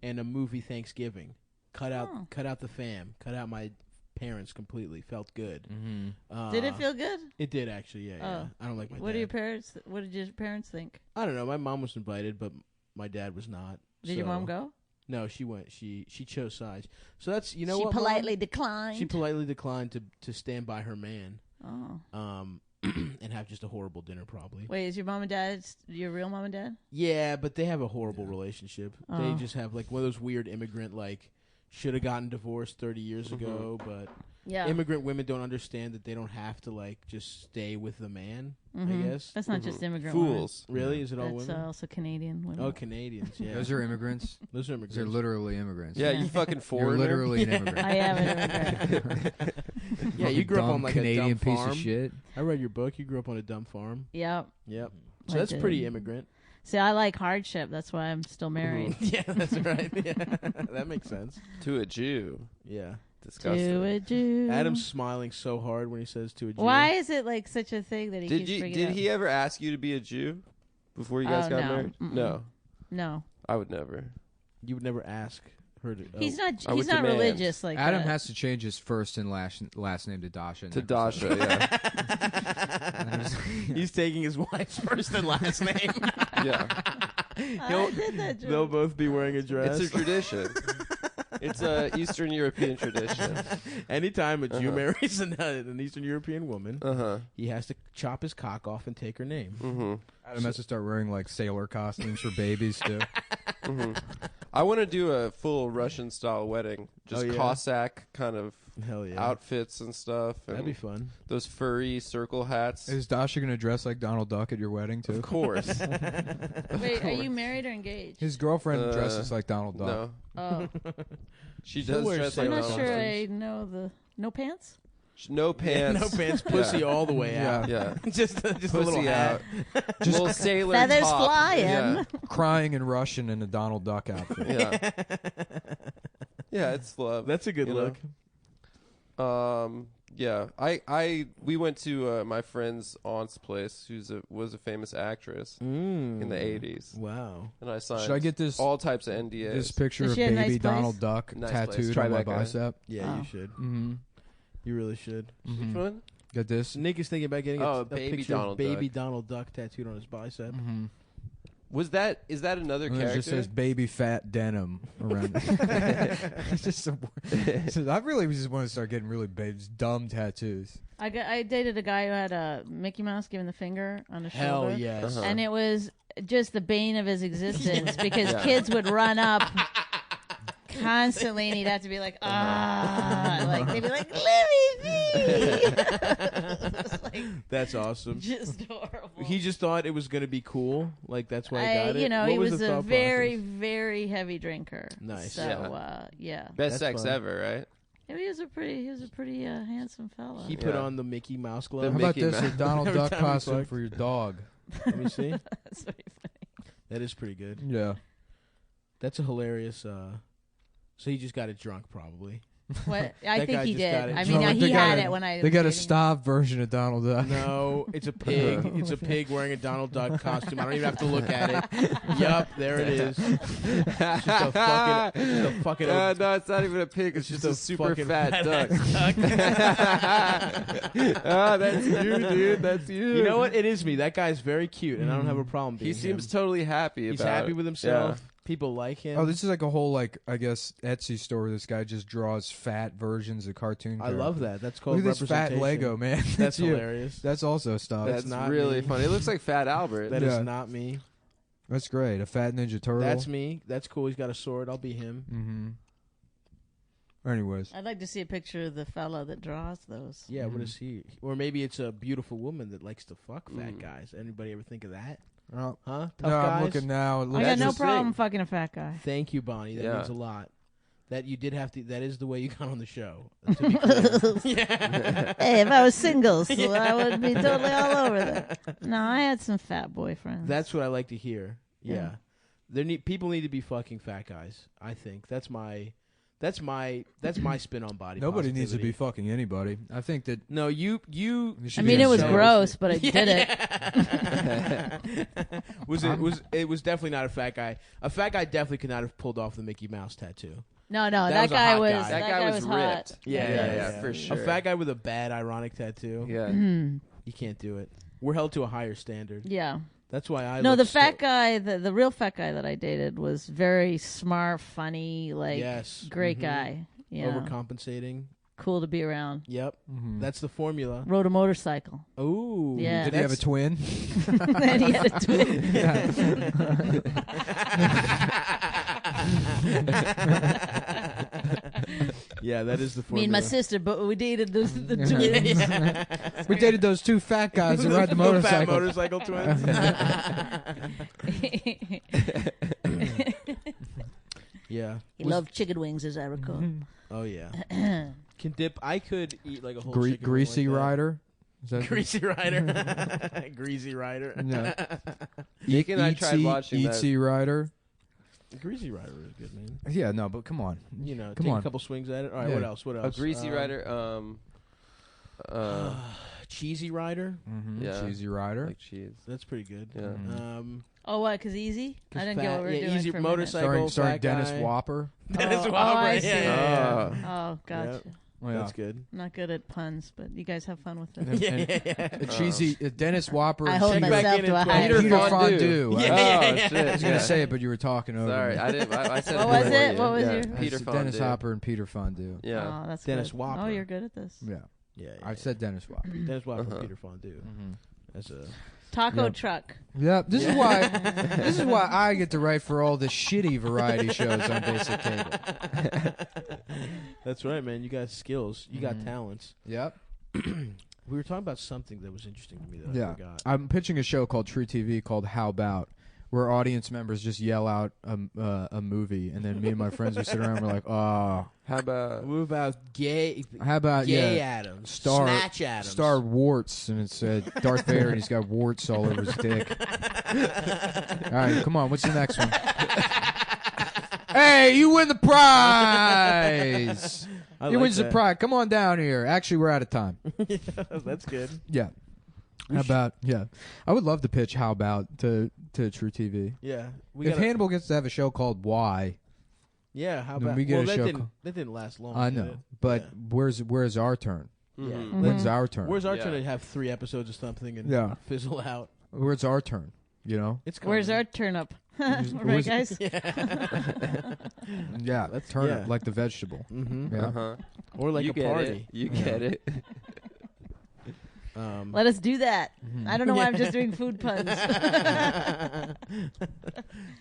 and a movie Thanksgiving. Cut out the fam. Cut out my parents completely. Felt good. Did it feel good? It did actually. Yeah. Oh. I don't like my. What dad. did your parents think? I don't know. My mom was invited, but my dad was not. Did your mom go? No, she went. She chose sides. So that's She what, politely Mom? declined. She politely declined to stand by her man. Oh. And have just a horrible dinner probably. Wait, is your mom and dad your real mom and dad? Yeah, but they have a horrible relationship. They Oh. just have like one of those weird immigrant like should have gotten divorced 30 years ago, but Yeah. immigrant women don't understand that they don't have to like just stay with the man. I guess That's not just immigrant Fools. really is it all women. That's women? also Canadian women. Oh, Canadians. Yeah, Those are immigrants. those are immigrants. They're literally immigrants. Yeah, you fucking You're foreigner. literally an immigrant. I am an immigrant. Yeah, you grew up Dumb on like Canadian a dumb piece farm. of shit. I read your book. You grew up on a dumb farm. Yep. Yep. So I that's did. pretty immigrant. See, I like hardship. That's why I'm still married. Yeah, that's right. Yeah, that makes sense. To a Jew. Yeah. Disgusting. Do it, do. Adam's smiling so hard when he says to a Jew. Why is it like such a thing that he keeps bringing Did up? he ever ask you to be a Jew? before you guys got no. married? Mm-mm. No. I would never. You would never ask her to. He's not. I would He's not demand. religious like Adam that. has to change his first and last name to Dasha. To Dasha, yeah. He's taking his wife's first and last name. Yeah. I did that joke. They'll both be wearing a dress. It's a tradition. It's a Eastern European tradition. Anytime a Jew marries an Eastern European woman, He he has to chop his cock off and take her name. Mm-hmm. Adam has to start wearing like sailor costumes for babies too. Mm-hmm. I want to do a full Russian style wedding, just yeah? Cossack kind of Hell yeah. outfits and stuff. And That'd be fun. those furry circle hats. Is Dasha gonna dress like Donald Duck at your wedding too? Of course. Wait, are you married or engaged? His girlfriend dresses like Donald Duck. No, Oh, she She'll does wear dress I'm like not sailor sure costumes. I know the no pants. no pants. No pants, pussy all the way out. Yeah. just a little Pussy hat. out. Just little sailor Feathers top. flying. Yeah. Crying in Russian in a Donald Duck outfit. Yeah. Yeah, it's love. That's a good You look. Yeah. We went to my friend's aunt's place, was a famous actress in the 80s. Wow. And I signed Should I get this all types of NDAs. this picture Is of she a baby nice place? Donald Duck Nice tattooed place. on my Tribeca. bicep? Yeah, Oh. you should. Mm-hmm. You really should. Which one? Got this. Nick is thinking about getting Oh, a baby picture Donald of baby Duck. Donald Duck tattooed on his bicep. Mm-hmm. Is that another And it character? just says baby fat denim around it. It's just some, I really just want to start getting really big, dumb tattoos. I dated a guy who had a Mickey Mouse giving the finger on his Hell shoulder. yes. And it was just the bane of his existence because kids would run up constantly and he'd have to be like, like they'd be like, Lemmy V. Like, That's awesome. just horrible. He just thought it was going to be cool. Like, that's why he got it. You know, What he was the a thought very, process? very heavy drinker. Nice. So, yeah. Best That's sex fun. ever, right? He was a pretty handsome fella. He put Yeah. on the Mickey Mouse The glove. How about Mickey this? A Mouse. Donald Every Duck time we costume fuck. for your dog. Let me see. That's very funny. That is pretty good. Yeah. That's a hilarious. So he just got it drunk, probably. What? I That think guy he just did. got it I drunk. mean, They he got had a- it when I. They was got a dating him. stopped version of Donald Duck. No, it's a pig. It's a pig wearing a Donald Duck costume. I don't even have to look at it. Yup, there it is. It's just a fucking. No, it's not even a pig. It's just a super fucking fat duck. duck. Oh, that's you, dude. That's you. You know what? It is me. That guy's very cute, and I don't have a problem. He being seems him. totally happy He's about happy it. with himself. People like him. Oh, this is like a whole, like, I guess, Etsy store where this guy just draws fat versions of cartoon I characters. love that. That's called Look at this fat representation. Lego, man. That's you. hilarious. That's also stuff. That's not really me. funny. It looks like Fat Albert. That is Yeah. not me. That's great. A fat Ninja Turtle. That's me. That's cool. He's got a sword. I'll be him. Mm-hmm. Anyways. I'd like to see a picture of the fella that draws those. Yeah, what is he? Or maybe it's a beautiful woman that likes to fuck fat guys. Anybody ever think of that? Oh. Huh? Tough No, guys? I'm looking now. It I looks got no That's the problem thing. fucking a fat guy. Thank you, Bonnie. That Yeah. means a lot. That you did have to. That is the way you got on the show. To be clear. Hey, if I was single, so I would be totally all over that. No, I had some fat boyfriends. That's what I like to hear. Yeah, Yeah. People need to be fucking fat guys. I think that's my spin on body. Nobody needs to be positivity. fucking anybody. I think that No, you. you should I be mean, it was yourself. gross, but I did it. It was definitely not a fat guy. A fat guy definitely could not have pulled off the Mickey Mouse tattoo. No, That that was a guy hot was guy. That guy was hot. ripped. Yeah, for sure. A fat guy with a bad ironic tattoo. Yeah. You can't do it. We're held to a higher standard. Yeah. That's why I. No, look the fat so- guy, the real fat guy that I dated was very smart, funny, like Yes. great Mhm. guy. Yeah. Overcompensating. Cool to be around. Yep. That's the formula. Rode a motorcycle. Ooh. Yeah. Did he have a twin? And he had a twin. Yeah, that is the Me formula. and my sister, but we dated the twins. We dated those two fat guys that ride the Little fat motorcycle. motorcycle twins. Yeah. He loved chicken wings, as I recall. Oh yeah. Can dip. I could eat like a whole chicken wing Greasy like that. Rider. Is that Greasy Rider. Greasy Rider. No. Nick and I tried watching that. Eatsy Rider. Greasy Rider is good, man. Yeah, no, but come on. You know, Come take on. a couple swings at it. All right, Yeah. what else? What A else? Greasy Rider. Cheesy Rider. Mm-hmm. Yeah. Cheesy Rider. Like cheese. That's pretty good. Yeah. Mm-hmm. Oh, what? Because easy? I didn't get what we were doing Easy for a motorcycle. Starring fat Dennis guy. Whopper. Dennis Oh, Whopper. I yeah, see. yeah, yeah. Oh, gotcha. Yep. Oh, yeah. That's good. I'm not good at puns, but you guys have fun with it. And cheesy Dennis Whopper. I and hold Peter- myself to a high Peter standard. Fondue. Yeah, I yeah, was Shit. gonna say it, but you were talking over Sorry, me. I didn't. I said. What was before it? you. What was yeah. your- Peter It's Fondue. Dennis Hopper and Peter Fondue. Yeah. Oh, that's Dennis good. Whopper. Oh, you're good at this. Yeah. Yeah, I said Dennis Whopper. Dennis Whopper, Uh-huh. Peter Fondue. Mm-hmm. That's a Taco Yep. truck. Yeah, this is why I get to write for all the shitty variety shows on Basic Cable. That's right, man. You got skills. You got talents. Yep. We were talking about something that was interesting to me that I Yeah. forgot. I'm pitching a show called True TV called How About, where audience members just yell out a movie, and then me and my friends would sit around and we're like, oh. How about? What about gay? How about Gay Adams, Snatch Adams, Star Warts, and it's Darth Vader, and he's got warts all over his dick. All right, come on, what's the next one? Hey, you win the prize! I You like win the that. prize. Come on down here. Actually, we're out of time. That's good. Yeah. How about? Yeah, I would love to pitch How About to True TV. Yeah, If Hannibal gets to have a show called Why, yeah, how then about? we get well, a that show didn't last long. I did know, it? but Yeah. where's our turn? Yeah. Mhm. When's our turn? Where's our Yeah. turn to have 3 episodes of something and Yeah. fizzle out? Where's our turn? You know? It's coming. Where's our turnip? Where's- Right, guys? Yeah, turnip yeah. like the vegetable. Mm-hmm. Yeah. Uh-huh. Or like you a get party. It. You get it. Let us do that. Mm-hmm. I don't know why I'm just doing food puns.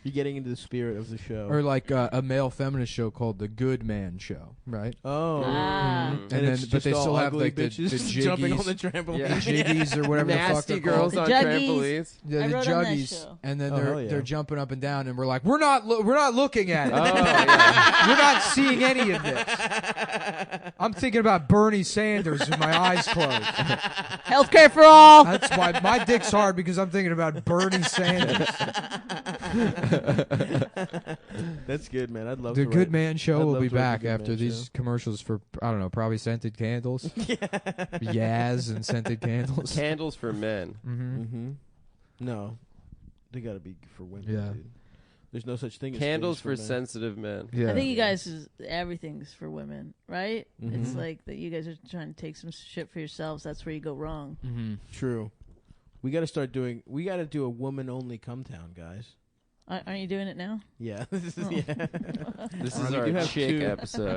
You're getting into the spirit of the show. Or like a male feminist show called The Good Man Show, right? Oh. Ah. And And then, it's but just they all still have ugly like the bitches jumping on the jiggies, trampoline. Yeah. jiggies or whatever the fuck Nasty they're girls called. on Juggies. trampolines. Yeah, I the wrote on that juggies, show. and then Oh, hell yeah. they're jumping up and down, and we're like, we're not looking at it. Oh yeah. We're not seeing any of this. I'm thinking about Bernie Sanders with my eyes closed. Healthcare for all. That's why my dick's hard, because I'm thinking about Bernie Sanders. That's good, man. I'd love The to Good write- Man Show I'd will love be to write back The Good after Man these Show. commercials for, I don't know, probably scented candles. Yaz and scented candles. Candles for men. Mm-hmm. Mm-hmm. No. They gotta be for women, Yeah. dude. There's no such thing as Candles things for men. sensitive men. Yeah. I think you guys, everything's for women, right? It's Mhm. like that you guys are trying to take some shit for yourselves. That's where you go wrong. Mm-hmm. True. We gotta do a woman-only Cumtown, guys. Aren't you doing it now? Yeah. This is, Oh. yeah. This We is do our have chick 2. episode.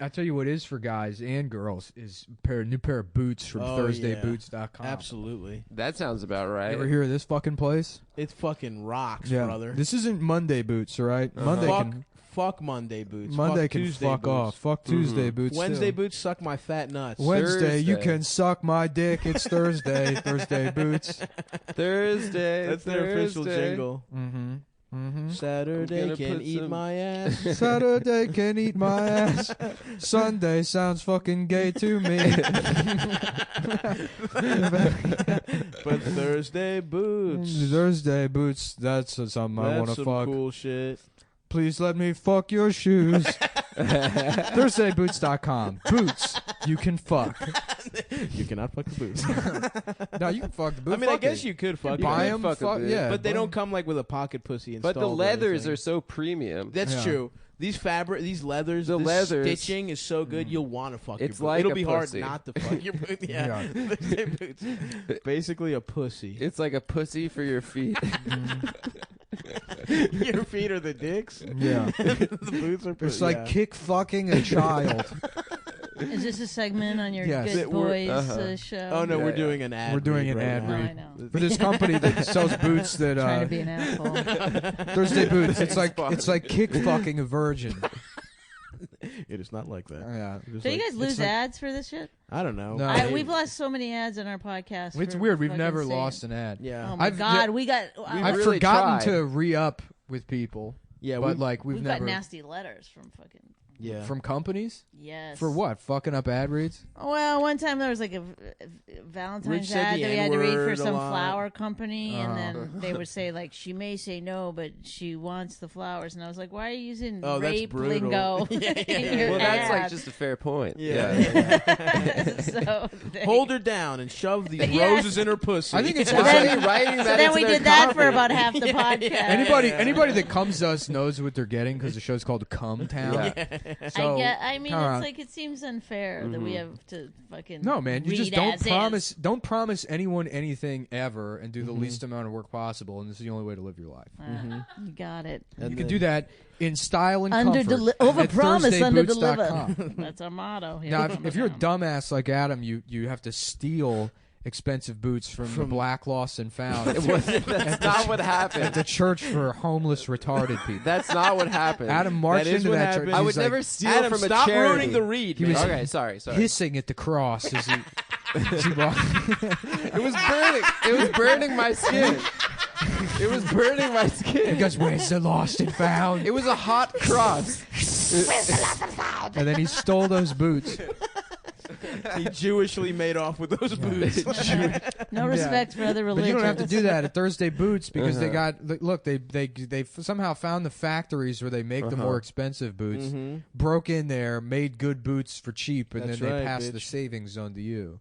I tell you what is for guys and girls is new pair of boots from Oh, ThursdayBoots.com. Absolutely. That sounds about right. You ever hear of this fucking place? It fucking rocks, brother. This isn't Monday boots, all right? Monday Fuck Monday boots. Monday fuck can Tuesday fuck boots. off. Fuck Tuesday boots. Wednesday too. boots suck my fat nuts. Wednesday, you Thursday. can suck my dick. It's Thursday. Thursday boots. Thursday. That's their official Thursday. jingle. Mm-hmm. Mm-hmm. Saturday Gonna can put eat some- my ass. Saturday can eat my ass. Sunday sounds fucking gay to me. But Thursday boots. Thursday boots. That's something I want That's to some fuck. cool shit. Please let me fuck your shoes. ThursdayBoots.com. Boots. You can fuck. You cannot fuck the boots. No, you can fuck the boots. I mean, I guess you could fuck buy them. them. fuck a boot. Yeah, But they buy don't 'em. come like with a pocket pussy installed. But the or leathers anything. are so premium. That's Yeah. true. These leathers, The this leathers- stitching is so good. You'll want to fuck. It's your boot. like It'll a be pussy. hard not to fuck your boot. Yeah, Thursday boots. Basically a pussy. It's like a pussy for your feet. Your feet are the dicks. Yeah. The boots are. It's like kick fucking a child. Is this a segment on your Yes. Good That we're- Boys show? Oh no, Yeah, we're yeah. doing an ad. We're doing read an right ad now. Oh, read. I know. For this company that sells boots that Trying to be an asshole. Thursday boots. It's like kick fucking a virgin. It is not like that. Yeah. It's Do you like- guys lose like- ads for this shit? I don't know. No. We've lost so many ads on our podcast. It's for weird. We've fucking never saying- lost an ad. Yeah. Oh my I've- god, yeah, we got. I've really forgotten tried. to re-up with people. Yeah. But like we've we've never got nasty letters from fucking. Yeah. from companies Yes. for what? Fucking up ad reads? Well, one time there was like a Valentine's Rich said ad the that we had to read for N-word a some lot. flower company, and then they would say like she may say no, but she wants the flowers, and I was like, why are you using Oh, that's rape brutal. lingo Yeah, in your well, that's ad? like just a fair point. Yeah. It's So hold her down and shove these roses in her pussy. I think it's writing that. So then we did that for copy. about half the podcast. Anybody that comes to us knows what they're getting because the show's called Cumtown. Yeah. So, I mean, it's like it seems unfair that we have to fucking. No, man, you read just don't as promise. is. Don't promise anyone anything ever, and do the least amount of work possible. And this is the only way to live your life. You got it. And you can do that in style and Under comfort. over promise, under ThursdayBoots.com. deliver. That's our motto. Here Now, if you're a dumbass like Adam, you have to steal expensive boots from the Black Lost and Found. That's not what happened. At the church for homeless retarded people. That's not what happened. Adam marched That is into what that happened. church. I He's would like never steal Adam, from a stop charity. ruining the read. He was man. Okay, sorry. hissing at the cross as he. as he walked. It was burning. It was burning my skin. It was burning my skin. He goes, "Where's the lost and found?" It was a hot cross. And then he stole those boots. He Jewishly made off with those boots. No respect for other But religions. you don't have to do that at Thursday Boots because they got look. They somehow found the factories where they make the more expensive boots. Broke in there, made good boots for cheap, and That's then they right, passed bitch. the savings zone to you.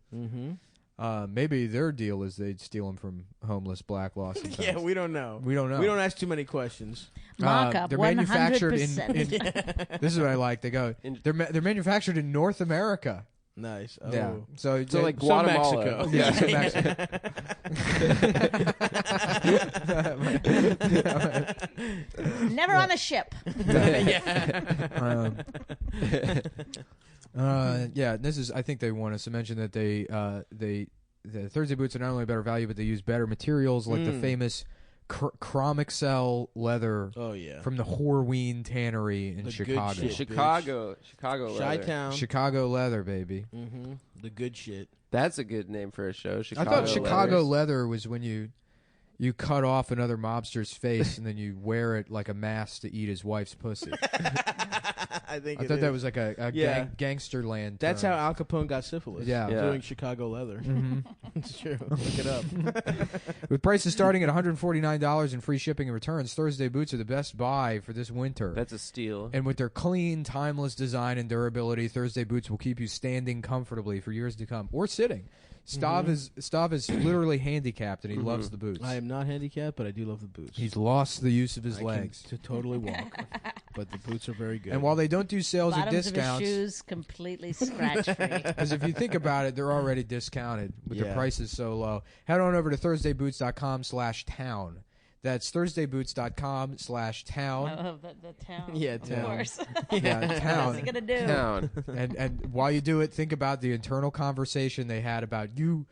Maybe their deal is they'd steal them from homeless black lost and Yeah, found. we don't know. We don't know. We don't ask too many questions. Mock up. They're 100%. manufactured in This is what I like. They go. They're manufactured in North America. Nice. Oh. Yeah. So like Guatemala. Mexico. Yeah, so Mexico. Never on a ship. This is. I think they want us to mention that the Thursday Boots are not only better value, but they use better materials like the famous Chromexcel leather. Oh yeah. From the Horween Tannery in The good Chicago. shit. Chicago leather. Chi-town. Chicago leather, baby. The good shit. That's a good name for a show. Chicago I thought Chicago leathers. leather was when you cut off another mobster's face and then you wear it like a mask to eat his wife's pussy. I think I thought that was like a gangster land. That's term. how Al Capone got syphilis. Yeah. Doing Chicago leather. It's true. Look it up. With prices starting at $149 and free shipping and returns, Thursday Boots are the best buy for this winter. That's a steal. And with their clean, timeless design and durability, Thursday Boots will keep you standing comfortably for years to come, or sitting. Stav is literally handicapped, and he loves the boots. I am not handicapped, but I do love the boots. He's lost the use of his I legs. can to totally walk, but the boots are very good. And while they don't do sales or Bottoms of his discounts, shoes completely scratch free. because if you think about it, they're already discounted with their prices so low. Head on over to ThursdayBoots.com/town. That's ThursdayBoots.com/town. I love the town. Yeah, of town. course. Yeah, town. What's it gonna do? Town. And while you do it, think about the internal conversation they had about you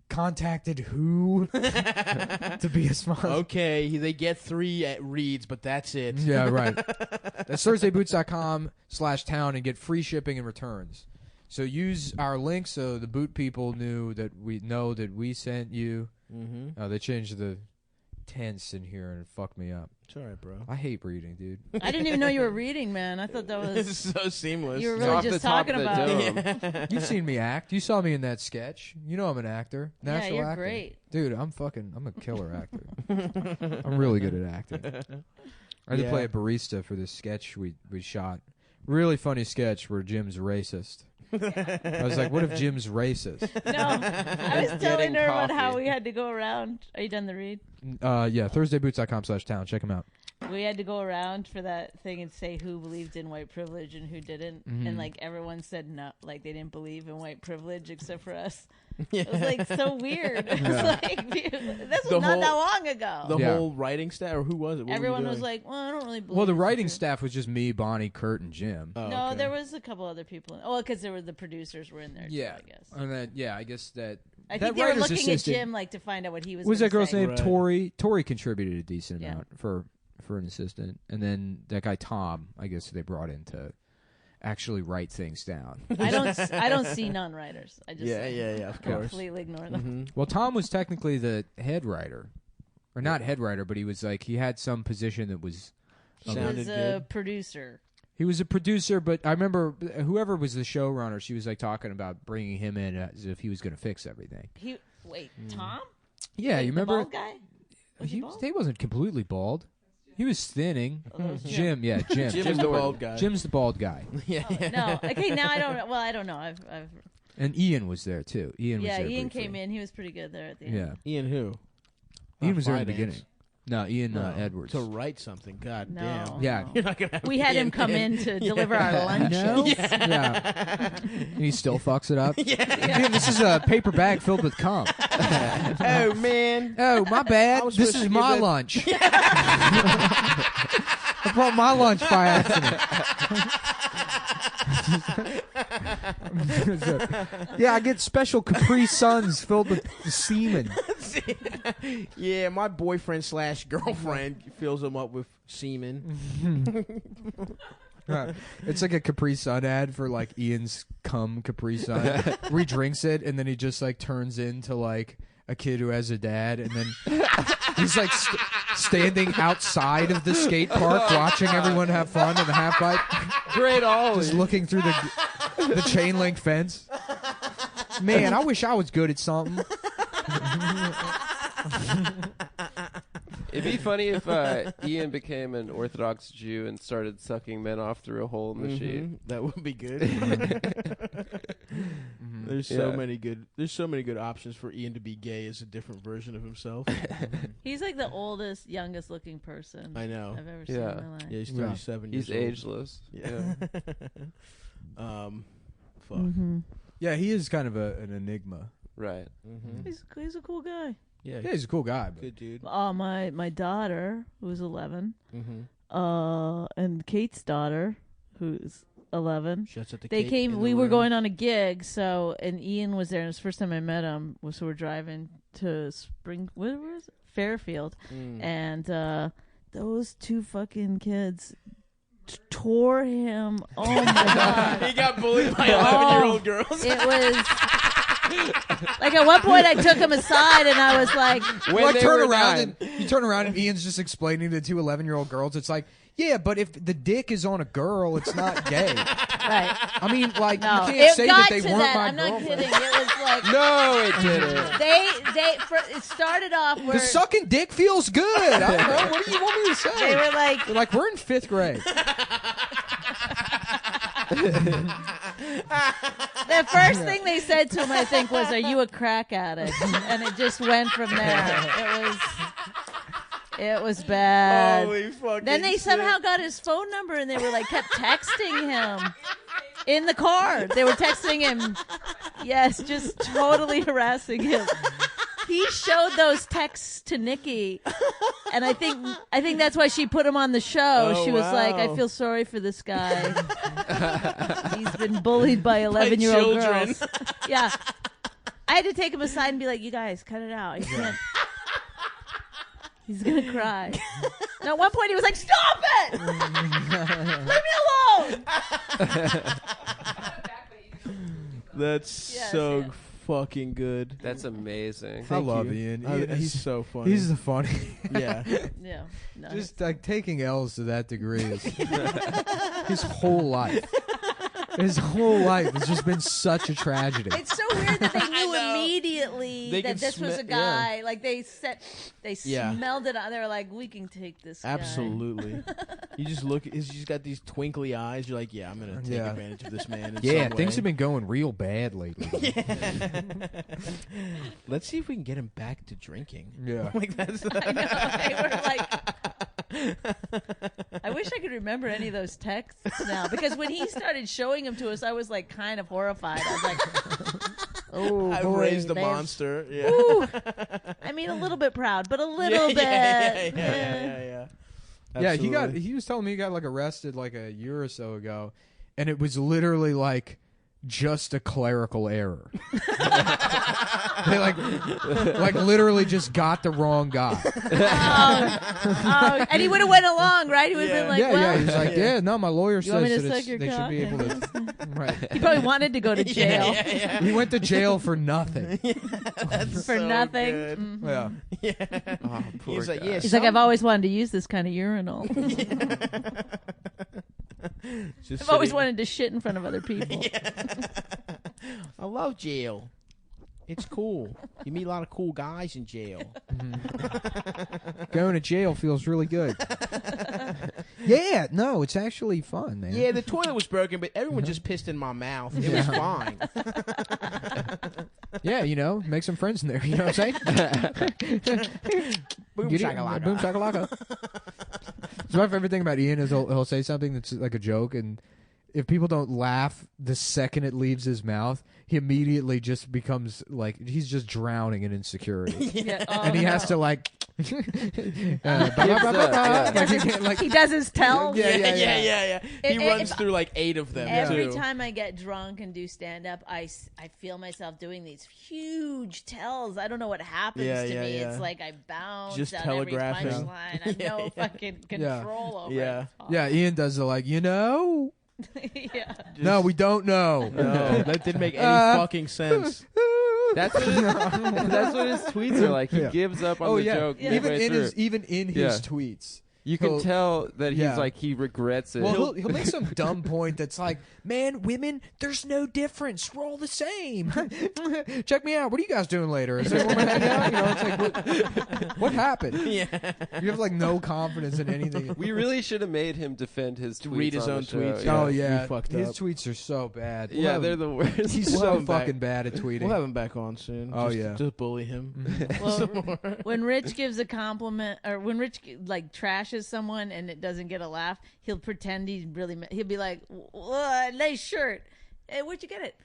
contacted who to be a sponsor. Okay, they get 3 reads, but that's it. Yeah, right. That's ThursdayBoots.com/town and get free shipping and returns. So use our link so the boot people know that we sent you. Oh, they changed the tense in here and it fucked me up. It's all right, bro. I hate reading, dude. I didn't even know you were reading, man. I thought that This was is so seamless. you were It's really off just the top talking of the about. dome. You've seen me act. You saw me in that sketch. You know I'm an actor. Natural you're actor. great. Dude, I'm a killer actor. I'm really good at acting. I had to play a barista for this sketch we shot. Really funny sketch where Jim's racist. I was like, what if Jim's racist? No, I was telling her about how we had to go around. Are you done the read? Yeah, ThursdayBoots.com/town. Check them out. We had to go around for that thing and say who believed in white privilege and who didn't. And like everyone said no, like they didn't believe in white privilege except for us. It was like so weird. It was like, this was not that long ago. The whole writing staff, or who was it? What Everyone were you was doing? like, well, I don't really believe Well, the it's writing true. staff was just me, Bonnie, Kurt, and Jim. Oh, No, okay. there was a couple other people. Because there were the producers were in there. Yeah, too, I guess. and then, I guess that. I that think they were writer's looking assistant, at Jim like to find out what he was. Was gonna that girl's say. name? Right. Tori. Tori contributed a decent Yeah. amount for an assistant, and then that guy Tom. I guess they brought in to actually write things down. I don't see non-writers. I just Yeah, of course. completely ignore them. Well, Tom was technically the head writer, or not head writer, but he was like he had some position that was. He Sounded was a good. producer. He was a producer, but I remember whoever was the showrunner, she was like talking about bringing him in as if he was going to fix everything. Tom? Yeah, Wait, you the remember? bald guy? Was he bald? He wasn't completely bald. He was thinning. Jim. Jim is the bald guy. Jim's the bald guy. Yeah. No. Okay, now I don't know. Well, I don't know. I've And Ian was there too. Ian was there Ian briefly. came in. He was pretty good there at the end. Yeah. Ian who? Ian was there in the Finance. beginning. No, Ian Edwards. To write something. God No. damn. Yeah. You're not gonna have We had him come in to deliver our lunch. No? Yeah. And he still fucks it up. Dude, this is a paper bag filled with cum. Oh man. Oh, my bad. I was This supposed is to my give lunch. I brought my lunch by accident. Yeah, I get special Capri Suns filled with semen. Yeah, my boyfriend / girlfriend fills them up with semen. It's like a Capri Sun ad for like Ian's cum Capri Sun. Where he drinks it and then he just like turns into like a kid who has a dad, and then he's like standing outside of the skate park watching everyone have fun in the half pipe. Great ollie. Just looking through the chain link fence. Man, I wish I was good at something. It'd be funny if Ian became an Orthodox Jew and started sucking men off through a hole in the sheet. That would be good. There's so many good options for Ian to be gay as a different version of himself. He's like the oldest, youngest looking person I know. I've ever seen in my life. Yeah, he's 37 years He's old. ageless. Yeah. Fuck. Yeah, he is kind of an enigma. Right. He's a cool guy. Yeah, Yeah, he's a cool guy. But good dude. My daughter, who's 11, Mm-hmm. and Kate's daughter, who's 11. Shuts at the They cake came. in the We were room. going on a gig, and Ian was there. And it was the first time I met him. So we're driving to where was it? Fairfield, and those two fucking kids tore him. Oh my god! He got bullied by 11-year-old girls. It was like at one point I took him aside and I was like, When they were you turn around and Ian's just explaining to two 11-year-old girls. It's like, yeah, but if the dick is on a girl, it's not gay. right. I mean, like, No, you it can't say got that they to weren't that. my I'm not girlfriend. kidding. It was like No, it didn't. it started off where The sucking dick feels good. I don't know. What do you want me to say? they were like, They're like, we're in 5th grade. the first thing they said to him, I think, was, "Are you a crack addict?" And it just went from there. It was bad. Holy fucking Then they shit. somehow got his phone number and they were like kept texting him in the car. They were texting him. Yes, just totally harassing him. He showed those texts to Nikki, and I think that's why she put him on the show. Oh, she was like, "I wow. feel sorry for this guy. He's been bullied by 11-year-old children." girls." Yeah, I had to take him aside and be like, "You guys, cut it out. He can't." He's gonna cry. And at one point, he was like, "Stop it! Leave me alone!" That's Yes, so yeah. fucking good. That's amazing. I love you. Ian. He's so funny. He's the funny. Yeah. Yeah, no, Just like taking L's to that degree is his whole life. His whole life has just been such a tragedy. it's so weird that they knew immediately They that can this was a sm- guy. Like they Yeah. smelled it out. They were like, "We can take this guy." Absolutely. You just look. He's just got these twinkly eyes. You're like, yeah, I'm gonna take Yeah. advantage of this man. In Yeah, some things way. have been going real bad lately. Let's see if we can get him back to drinking. Yeah. Like that's. I know. They were like. I wish I could remember any of those texts now, because when he started showing them to us, I was like kind of horrified. I was like, "Oh, I've boy, raised the there's- monster. Yeah. Ooh. I mean, a little bit proud, but a little bit. Yeah. Yeah, Absolutely. he was telling me he got like arrested like a year or so ago, and it was literally like just a clerical error. They like literally just got the wrong guy. Oh, and he would have went along, right? He would have been like, yeah, "Well, he's like, yeah, no, my lawyer you want says me to that suck your they should cock?" be able to. Right. He probably wanted to go to jail He went to jail for nothing. That's for so nothing. good. Mhm. Yeah. Oh, poor He's like, guy. yeah. He's like, "I've always wanted to use this kind of urinal. Just I've always sitting- wanted to shit in front of other people." I love jail. It's cool. You meet a lot of cool guys in jail. Going to jail feels really good. Yeah, no, it's actually fun, man. Yeah, the toilet was broken, but everyone just pissed in my mouth. It was fine. Yeah, make some friends in there. You know what I'm saying? Boom shakalaka. Boom shakalaka. So my favorite thing about Ian is he'll say something that's like a joke, and if people don't laugh the second it leaves his mouth, he immediately just becomes like he's just drowning in insecurity. And he has to like he does his tell. Yeah. He runs through like 8 of them. Every time I get drunk and do stand up, I feel myself doing these huge tells. I don't know what happens to me. It's like I bounce just on telegraphing. every punchline. I have no fucking control over it. Yeah, Ian does the like, no, we don't know. No, that didn't make any fucking sense. That's what his tweets are like. He gives up on the joke. Even in his tweets. You can tell that he's like, he regrets it. Well, he'll make some dumb point that's like, man, women, there's no difference. We're all the same. Check me out. What are you guys doing later? Is there a woman hanging out? It's like, what happened? Yeah. You have like no confidence in anything. We really should have made him defend his tweets. Read his own tweets. Oh, yeah. His tweets are so bad. They're the worst. He's so fucking bad at tweeting. We'll have him back on soon. Oh, Just bully him. Well, when Rich gives a compliment, or when Rich like trashes someone and it doesn't get a laugh, he'll pretend he'll be like, nice shirt. Hey, where'd you get it?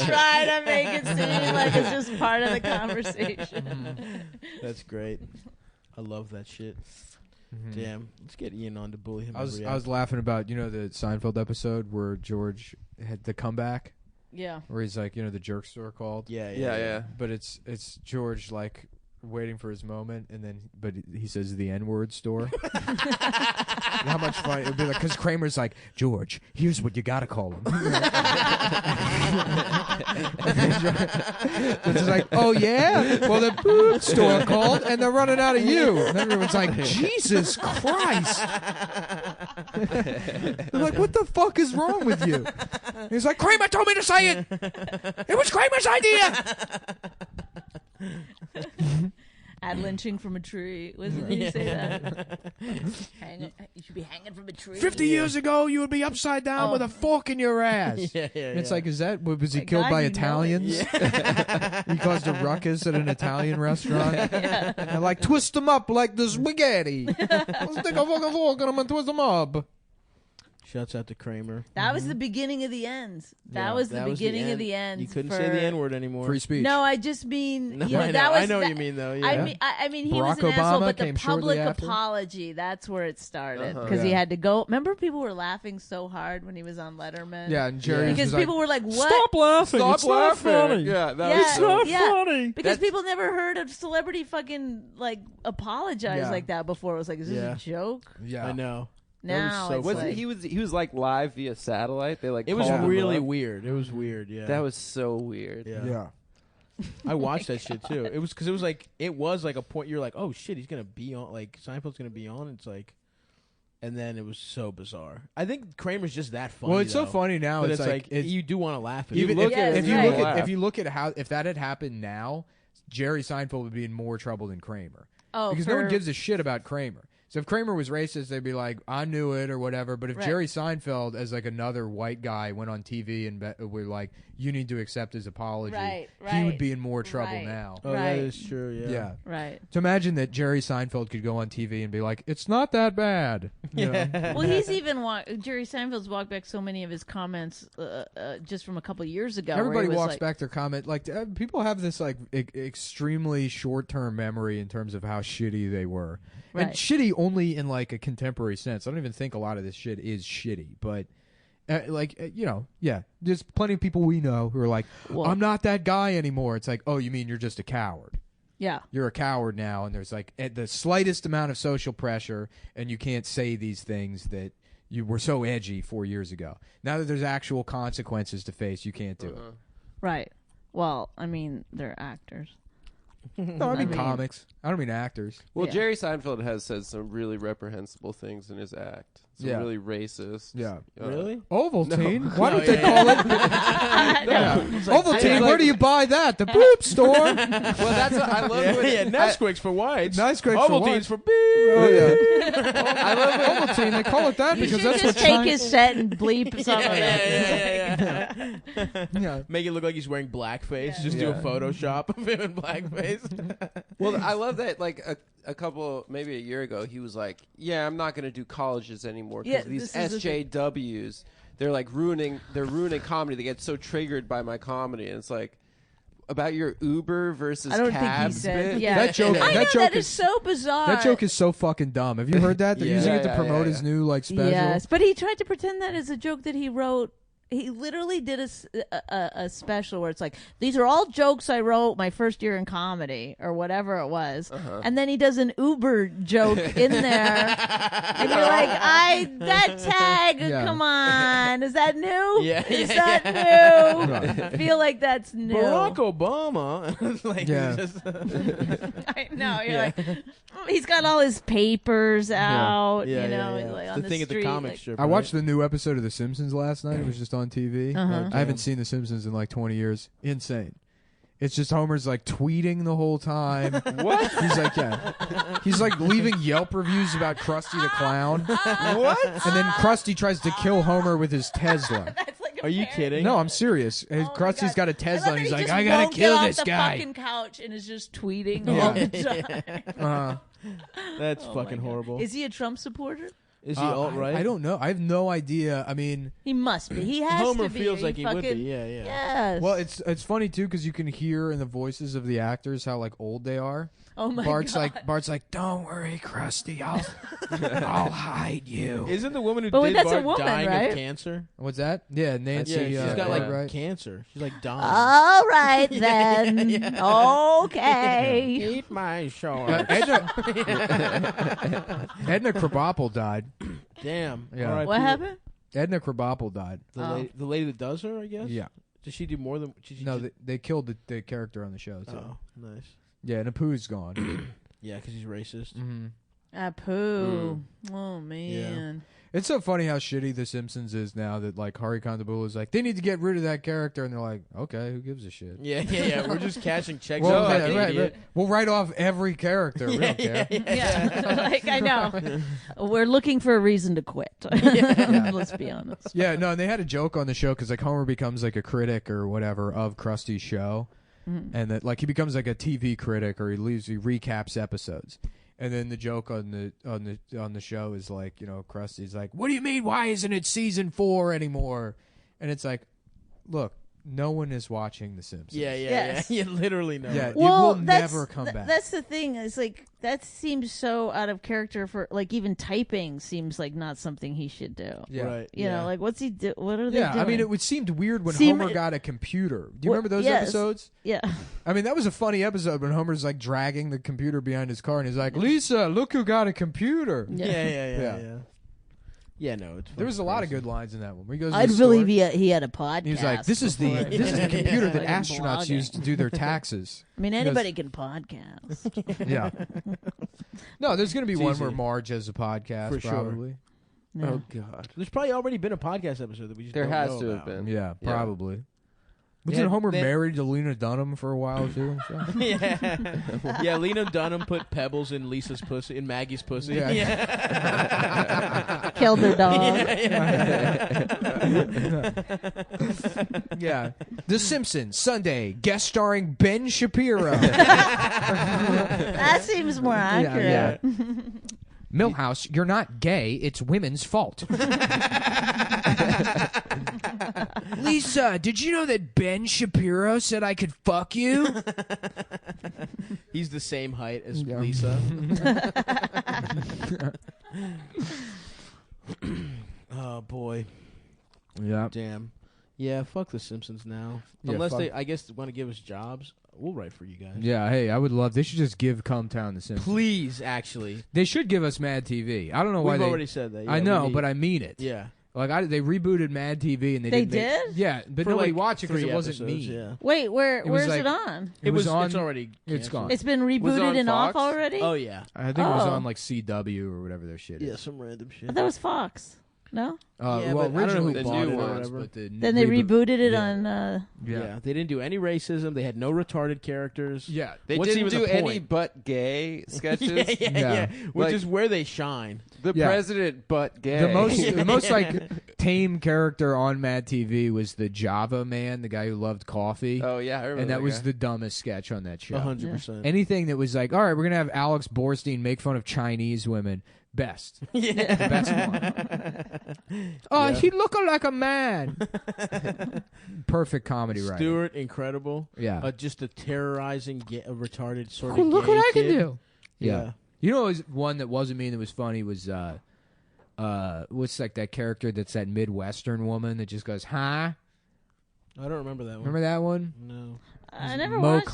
Try to make it seem like it's just part of the conversation. That's great. I love that shit. Damn, let's get Ian on to bully him. I was laughing about the Seinfeld episode where George had the comeback. Yeah. Where he's like, the jerk store called. Yeah. But it's George like waiting for his moment, but he says the N-word store. How much fun it would be like, because Kramer's like, George, here's what you gotta call him. It's like, oh yeah, well the boot store called and they're running out of you. And everyone's like, Jesus Christ. They're like, what the fuck is wrong with you? And he's like, Kramer told me to say it. It was Kramer's idea. Add lynching from a tree. Wasn't you say that? You should be hanging from a tree. 50 years ago, you would be upside down with a fork in your ass. It's like, was he killed by Italians? He caused a ruckus at an Italian restaurant. And like, twist them up like the spaghetti. Let's take a fucking fork and I'm gonna twist them up. Shouts out to Kramer. That was the beginning of the end. That was the beginning of the end. You couldn't say the N-word anymore. Free speech. No, I just mean... No, I know what you mean, though. Yeah. I mean, he Barack was an asshole, Obama but the came public after. apology, that's where it started. Because he had to go... Remember people were laughing so hard when he was on Letterman? Yeah, and Jerry because was people were like, what? Stop laughing. Stop it's laughing. Not funny. Yeah, that was funny. Because people never heard a celebrity fucking, like, apologize like that before. It was like, is this a joke? Yeah. I know. Now so it's wasn't like, he was like live via satellite. They like it was called him really up. weird. It was weird. Yeah, That was so weird. Yeah. I watched that shit too. It was because it was like a point you're like, oh shit, he's gonna be on. Like Seinfeld's gonna be on. It's like, and then it was so bizarre. I think Kramer's just that funny. Well, it's so funny now. But it's like you do want to laugh. At even it. if you look at how if that had happened now, Jerry Seinfeld would be in more trouble than Kramer. Because no one gives a shit about Kramer. So if Kramer was racist, they'd be like, I knew it or whatever. But if Jerry Seinfeld, as like another white guy, went on TV and were like, you need to accept his apology, he would be in more trouble now. Oh, that is true, yeah. Right. To imagine that Jerry Seinfeld could go on TV and be like, it's not that bad. Well, he's even Jerry Seinfeld's walked back so many of his comments just from a couple of years ago. Everybody walks back their comment. Like people have this like extremely short-term memory in terms of how shitty they were. And shitty only in like a contemporary sense. I don't even think a lot of this shit is shitty, but there's plenty of people we know who are like, I'm not that guy anymore. It's like, oh, you mean you're just a coward? Yeah. You're a coward now, and there's like the slightest amount of social pressure, and you can't say these things that you were so edgy 4 years ago. Now that there's actual consequences to face, you can't do it. Right. Well, I mean, they're actors. No, I mean comics. I don't mean actors. Well, Jerry Seinfeld has said some really reprehensible things in his act. Some really racist. Yeah. Really? Ovaltine? No. Why don't they call it? Ovaltine where do you buy that? The boop store. Well, that's what I love. Nesquik's for whites. Nesquik's for whites. For beep. Oh yeah. I love Ovaltine. They call it that because that's what. Just take his set and bleep some of it. Yeah. Make it look like he's wearing blackface. Just do a Photoshop of him in blackface. Well, I love that. Like maybe a year ago, he was like, "Yeah, I'm not going to do colleges anymore because these SJWs, they're like ruining comedy. They get so triggered by my comedy, and it's like." About your Uber versus I don't cab think he said. bit? Yeah. That joke. I know that joke that is so bizarre. That joke is so fucking dumb. Have you heard that? They're using it to promote his new special. Yes, but he tried to pretend that as a joke that he wrote. He literally did a special where it's like, these are all jokes I wrote my first year in comedy or whatever it was. And then he does an Uber joke in there. And you're like, that tag, come on. Is that new? Is that new? I feel like that's new. Barack Obama. I know. You're like, he's got all his papers out. Like on the thing street, at the comic strip. I watched the new episode of The Simpsons last night. It was just on TV. I haven't seen The Simpsons in like 20 years. Insane. It's just Homer's like tweeting the whole time. What? He's like, he's like leaving Yelp reviews about Krusty the Clown. What? And then Krusty tries to kill Homer with his Tesla. Are you kidding? No, I'm serious. Krusty's got a Tesla, and he's like, I gotta won't kill get this off the guy. fucking couch and is just tweeting all the time. That's fucking horrible. Is he a Trump supporter? Is he alt-right? I don't know. I have no idea. I mean, he must be. He has Homer to be. feels like he would be. Yeah. Yes. Well, it's funny too because you can hear in the voices of the actors how like old they are. Oh my God. Bart's like, don't worry, Krusty, I'll hide you. Isn't the woman who did Bart dying right? of cancer? What's that? Yeah, Nancy. Yeah, she's got cancer. She's like dying. All right then. Okay. Eat my shorts. Edna Krabappel died. Damn. Yeah. What happened? Edna Krabappel died. The lady that does her, I guess. Yeah. Does she do more than? They killed the character on the show too. Oh, nice. Yeah, and Apu's gone. Yeah, because he's racist. Mm-hmm. Apu. Oh man. It's so funny how shitty The Simpsons is now that like Hari Kondabolu is like they need to get rid of that character and they're like okay who gives a shit. Yeah. We're just cashing checks. Right. We'll write off every character. We don't care. Yeah. Like I know. We're looking for a reason to quit. Let's be honest. Yeah, no, and they had a joke on the show because like Homer becomes like a critic or whatever of Krusty's show, and that like he becomes like a TV critic or he recaps episodes. And then the joke on the show is like, you know, Krusty's like, "What do you mean? Why isn't it season 4 anymore?" And it's like, look, no one is watching The Simpsons. Yeah. Literally no. Yeah, well, it will never come back. That's the thing. It's like that seems so out of character for like even typing seems like not something he should do. Yeah. Right. You know, like what's he do? What are they doing? I mean, it seemed weird when Homer got a computer. Do you remember those episodes? Yeah. I mean, that was a funny episode when Homer's like dragging the computer behind his car and he's like, "Lisa, look who got a computer." Yeah. Yeah, no. There was a lot of good lines in that one. Where he goes to I'd the believe store, he had a podcast. He's like, "This is the computer that Like astronauts blogging. use to do their taxes." I mean, anybody can podcast. Yeah. No, there's going to be one easy. where Marge has a podcast, For sure. probably. Yeah. Oh God. There's probably already been a podcast episode that we just There don't has know to about. have been. Yeah, Yeah. probably. Wasn't Homer married to Lena Dunham for a while too? So? Yeah, Lena Dunham put pebbles in Lisa's pussy, in Maggie's pussy. Yeah. Killed their dog. Yeah. The Simpsons, Sunday, guest starring Ben Shapiro. That seems more accurate. Yeah. Milhouse, you're not gay. It's women's fault. Lisa, did you know that Ben Shapiro said I could fuck you? He's the same height as Lisa. Oh, boy. Yeah. Damn. Yeah, fuck The Simpsons now. Yeah, Unless fuck. they, I guess, want to give us jobs. We'll write for you guys. Yeah, hey, I would love. They should just give Cumtown The Simpsons. Please, actually. They should give us Mad TV. I don't know why We've they. already said that. Yeah, I know, we need- but I mean it. Yeah. Like they rebooted Mad TV and They did. did? Yeah, but For nobody like watched it because 3 it wasn't episodes, me. Yeah. Wait, was where's like- it on? It was on. It's already. It's canceled. gone. It's been Was it rebooted on and off Fox? already? Oh, yeah. I think it was Oh. on like CW or whatever their shit is. Yeah, some random shit. That was Fox. No. Well, originally the new ones, but then they rebooted it on. Yeah, they didn't do any racism. They had no retarded characters. Yeah, they didn't do any but gay sketches. yeah, which is where they shine. The president but gay. The most like tame character on Mad TV was the Java man, the guy who loved coffee. Oh yeah, I remember. And that was the dumbest sketch on that show. 100%. Anything that was like, all right, we're gonna have Alex Borstein make fun of Chinese women. Best. Yeah. The best one. Oh, he look like a man. Perfect comedy writing. Stewart, incredible. Yeah. Just a terrorizing, retarded sort of look gay what I kid. can do. Yeah. You know, one that wasn't mean that was funny was, what's like that character that's that Midwestern woman that just goes, huh? I don't remember that one. Remember that one? No. I never watched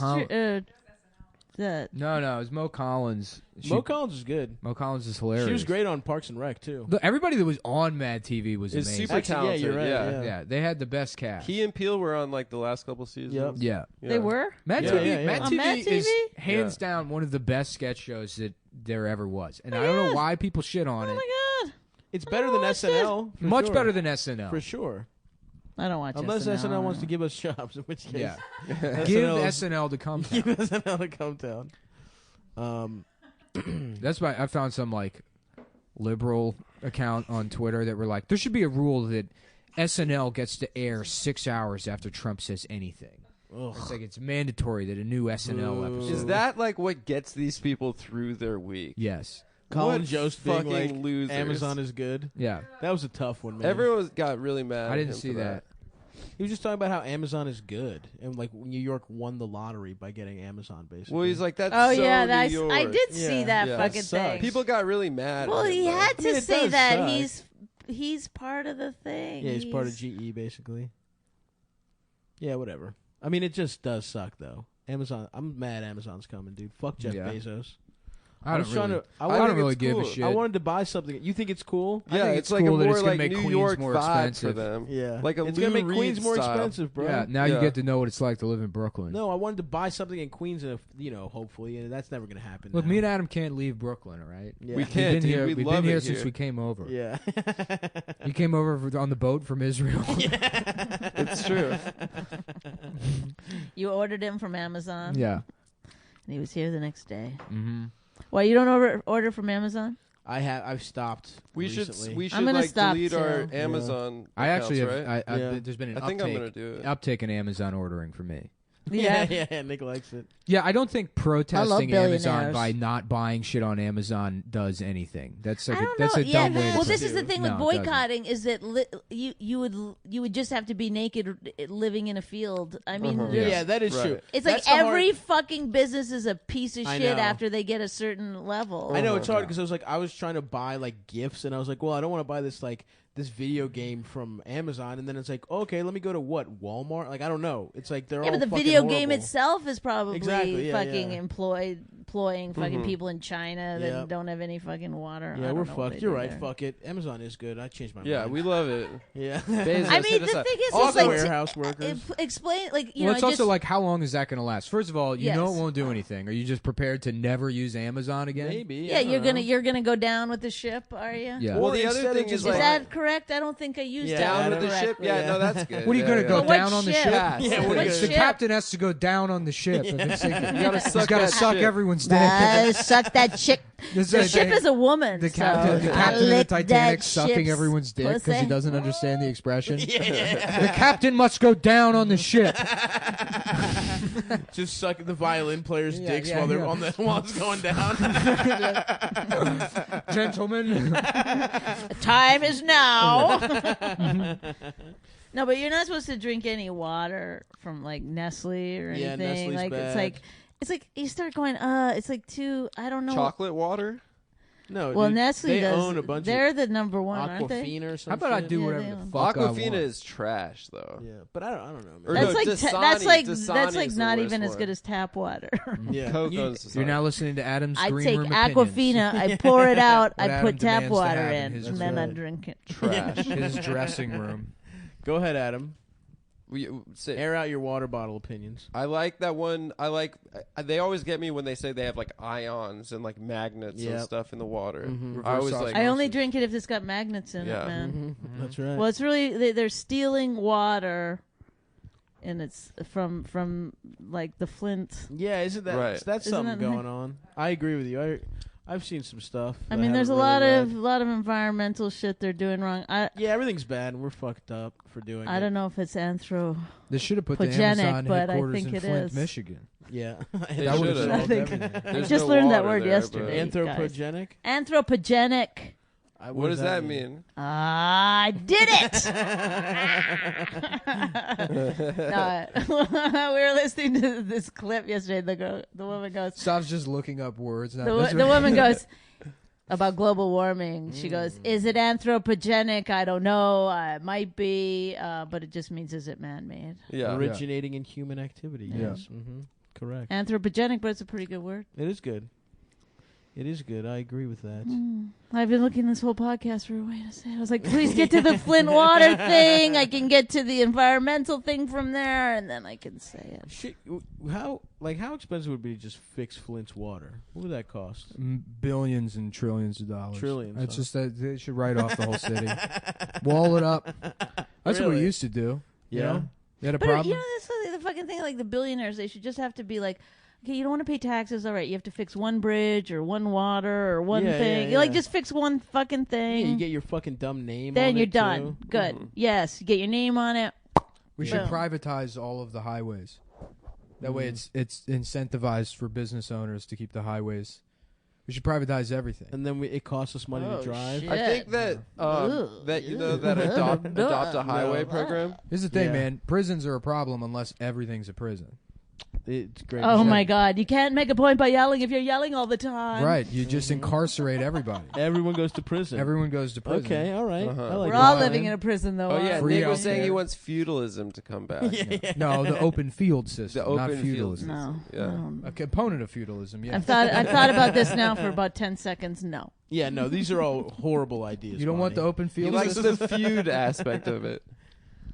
that. No, it was Mo Collins. Mo Collins is good. Mo Collins is hilarious. She was great on Parks and Rec too. Everybody that was on Mad TV was amazing. Super talented. Yeah, you're right. Yeah, they had the best cast. Key and Peele were on like the last couple seasons. Yep. Yeah. They were? Mad Yeah, TV, yeah, yeah. Mad On TV Mad is TV? hands down one of the best sketch shows that there ever was. And I don't know why people shit on Oh it. my god. It's better than SNL. for Much sure. better than SNL. For sure. I don't watch Unless SNL. SNL wants to give us jobs, in which case. Yeah. SNL Give SNL to come. Give SNL to Cumtown. That's why I found some like liberal account on Twitter that were like, there should be a rule that SNL gets to air 6 hours after Trump says anything. Ugh. It's like it's mandatory that a new SNL episode. Is that like what gets these people through their week? Yes. Colin What Jost being fucking like, losers. Amazon is good. Yeah. That was a tough one, man. Everyone got really mad. I at didn't him see for that. He was just talking about how Amazon is good, and like New York won the lottery by getting Amazon, basically. Well, he's like, that's Oh so yeah, New York. I did see Yeah. that Yeah. fucking That sucks. thing. People got really mad. Well, at him, he though. had to I mean, it say does that suck. he's part of the thing. Yeah, he's part of GE, basically. Yeah, whatever. I mean, it just does suck, though. Amazon, I'm mad Amazon's coming, dude. Fuck Jeff Yeah. Bezos. I was don't trying really, to- I don't think really it's give a cool. shit. I wanted to buy something. You think it's cool? Yeah, think it's it's like cool a that more it's gonna like make New Queens York more vibe expensive. for them. Yeah. Like a it's going to Lou make Queens Reed more style. expensive, bro. Yeah, now Yeah. you get to know what it's like to live in Brooklyn. No, I wanted to buy something in Queens, and hopefully, and that's never going to happen. Look, now. me and Adam can't leave Brooklyn, all right? Yeah. We We've can't, been dude. here, We we've love been here it since here. we came over. Yeah. You came over on the boat from Israel. It's true. You ordered him from Amazon. Yeah. And he was here the next day. Mm-hmm. Well, you don't order from Amazon? I've stopped. We recently. should I'm gonna like stop delete our too. Amazon. I actually have. accounts, right? Yeah. There's been an I think I'm gonna do it. uptick in Amazon ordering for me. Yeah, Nick likes it. Yeah, I don't think protesting Amazon billionaires. by not buying shit on Amazon does anything. That's like I don't that's know. a dumb way. Well, to this is the thing with No, it doesn't. boycotting is that you would just have to be naked living in a field. I mean, Yeah. Yeah, that is Right. true. it's That's like the every hard- fucking business is a piece of I shit know. after they get a certain level. I know it's hard because I was trying to buy like gifts, and I was like, well, I don't want to buy this video game from Amazon, and then it's like, okay, let me go to Walmart. Like I don't know. It's like they're Yeah, all but the fucking video horrible. game itself is probably Exactly, yeah, fucking yeah. employing fucking people in China that Yep. don't have any fucking water. I Yeah, don't we're know what fucked. they You're do right. there. Fuck it. Amazon is good. I changed my Yeah, mind. we love it. Yeah. Bezos, I mean, hit the us up. thing is, All it's the like warehouse workers. explain, like you Well, know, it's also just, like how long is that going to last? First of all, you know Yes. it won't do anything. Are you just prepared to never use Amazon again? Maybe. yeah, I don't know. you're gonna go down with the ship, are you? Yeah. Well, the instead other of thing just is Is like that correct? I don't think I used Yeah, down down with the ship. correctly. Yeah, no, that's good. What are you going to go But what down on the ship? ship? Yeah, Yeah, what What are you The gonna ship? captain has to go down on the ship. If it's like, You gotta he's suck got to that suck shit. everyone's dick. Suck that chick. This The is ship is a woman. the so captain, the I captain of the lick Titanic that sucking ship's everyone's dick because he pussy. doesn't understand the expression. Yeah. The captain must go down on the ship. Just sucking the violin players' Yeah, dicks yeah, while they're yeah. while it's going down. Gentlemen. Time is now. No, but you're not supposed to drink any water from like Nestle or Yeah, anything. Nestle's Like bad. it's like you start going, it's like too. I don't know. chocolate water. No, Well, dude, Nestle they does. own a bunch They're of the number one, aren't they? Aquafina or something. How about I do Yeah, whatever they the own. fuck I Aquafina want? is trash, though. Yeah, but I don't know, man. Or That's no, like Dasani- that's like Dasani's the not worst even as one. good as tap water. Yeah, Coke you- owns You're Dasani. now listening to Adam's I Green take Room opinions. Aquafina, I pour it out, What I Adam put tap demands to water have in, in his and then I room. drink it. trash. His dressing room. Go ahead, Adam. Air out your water bottle opinions. I like that one. They always get me when they say they have like ions and like magnets and stuff in the water. Mm-hmm. I only drink it if it's got magnets in it, man. Mm-hmm. That's right. Well, it's really they're stealing water, and it's from like the Flint. Yeah, isn't that right. That's something going on? I agree with you. I've seen some stuff. I mean, there's a lot of environmental shit they're doing wrong. Everything's bad, and we're fucked up for doing it. I don't know if it's They should have put the Amazon headquarters in Flint, Michigan. Yeah, that would have solved everything. I just learned that word yesterday. Anthropogenic. Anthropogenic. What does that mean? I did it. No, we were listening to this clip yesterday. The woman goes. Stav's just looking up words. The woman goes about global warming. She goes, "Is it anthropogenic? I don't know. It might be, but it just means is it man-made? Yeah, originating in human activity. Yes, correct. Anthropogenic, but it's a pretty good word. It is good. It is good. I agree with that. I've been looking this whole podcast for a way to say it. I was like, please get to the Flint water thing. I can get to the environmental thing from there, and then I can say it. Shit, how expensive would it be to just fix Flint's water? What would that cost? Billions and trillions of dollars. Trillions. It's just that they should write off the whole city. Wall it up. That's what we used to do. Yeah. You know? You had a but problem? you know, that's the fucking thing. Like the billionaires, they should just have to be like, okay, you don't want to pay taxes. All right, you have to fix one bridge or one water or one thing. You like just fix one fucking thing. Yeah, you get your fucking dumb name. Then on you're it done. too. Good. Yes, you get your name on it. We should privatize all of the highways. That way, it's incentivized for business owners to keep the highways. We should privatize everything, and then it costs us money to drive. Shit. I think that adopt a highway program. Here's the thing, man. Prisons are a problem unless everything's a prison. It's great. Oh my God! You can't make a point by yelling if you're yelling all the time. Right? You just incarcerate everybody. Everyone goes to prison. Everyone goes to prison. Okay, all right. Uh-huh. I like We're all living in a prison, though. Oh yeah, Free Nick was healthcare. saying he wants feudalism to come back. No, the open field system, The open not field feudalism. No. Yeah. A component of feudalism. Yeah. I've thought about this now for about 10 seconds. No. Yeah, no, these are all horrible ideas. You don't want the Bonnie. open He field likes system. the feud aspect of it.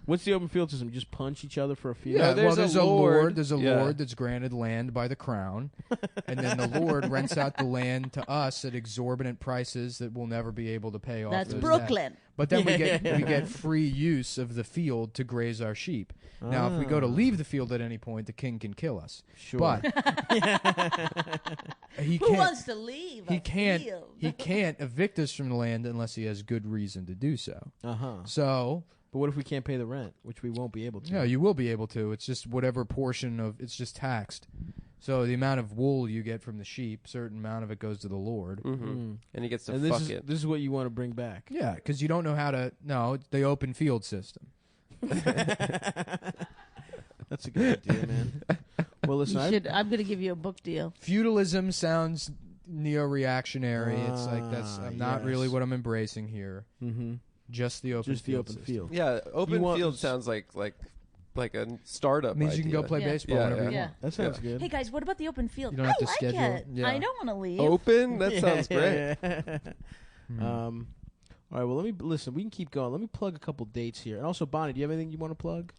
What's the open field system? Just punch each other for a feud? Yeah, There's a lord. There's a Yeah. lord that's granted land by the crown, and then the lord rents out the land to us at exorbitant prices that we'll never be able to pay off. That's those Brooklyn. debts. But then we get free use of the field to graze our sheep. Now, if we go to leave the field at any point, the king can kill us. Sure. But he Who can't. wants to leave? He can't. Field? He can't evict us from the land unless he has good reason to do so. So. But what if we can't pay the rent, which we won't be able to? Yeah, you will be able to. It's just whatever portion of it's just taxed. So the amount of wool you get from the sheep, certain amount of it goes to the Lord. And he gets to and fuck it. This is what you want to bring back. Yeah, because you don't know how to. No, it's the open field system. That's a good idea, man. Well, listen, I'm going to give you a book deal. Feudalism sounds neo-reactionary. It's like that's not really what I'm embracing here. Mm-hmm. Just the open field. Yeah, open field sounds like a startup. Means idea. you can go play baseball whenever you want. That sounds good. Hey guys, what about the open field? You don't have to like schedule. it. Yeah. I don't want to leave. Open? That sounds great. All right, well, let me listen. We can keep going. Let me plug a couple dates here. And also, Bonnie, do you have anything you want to plug?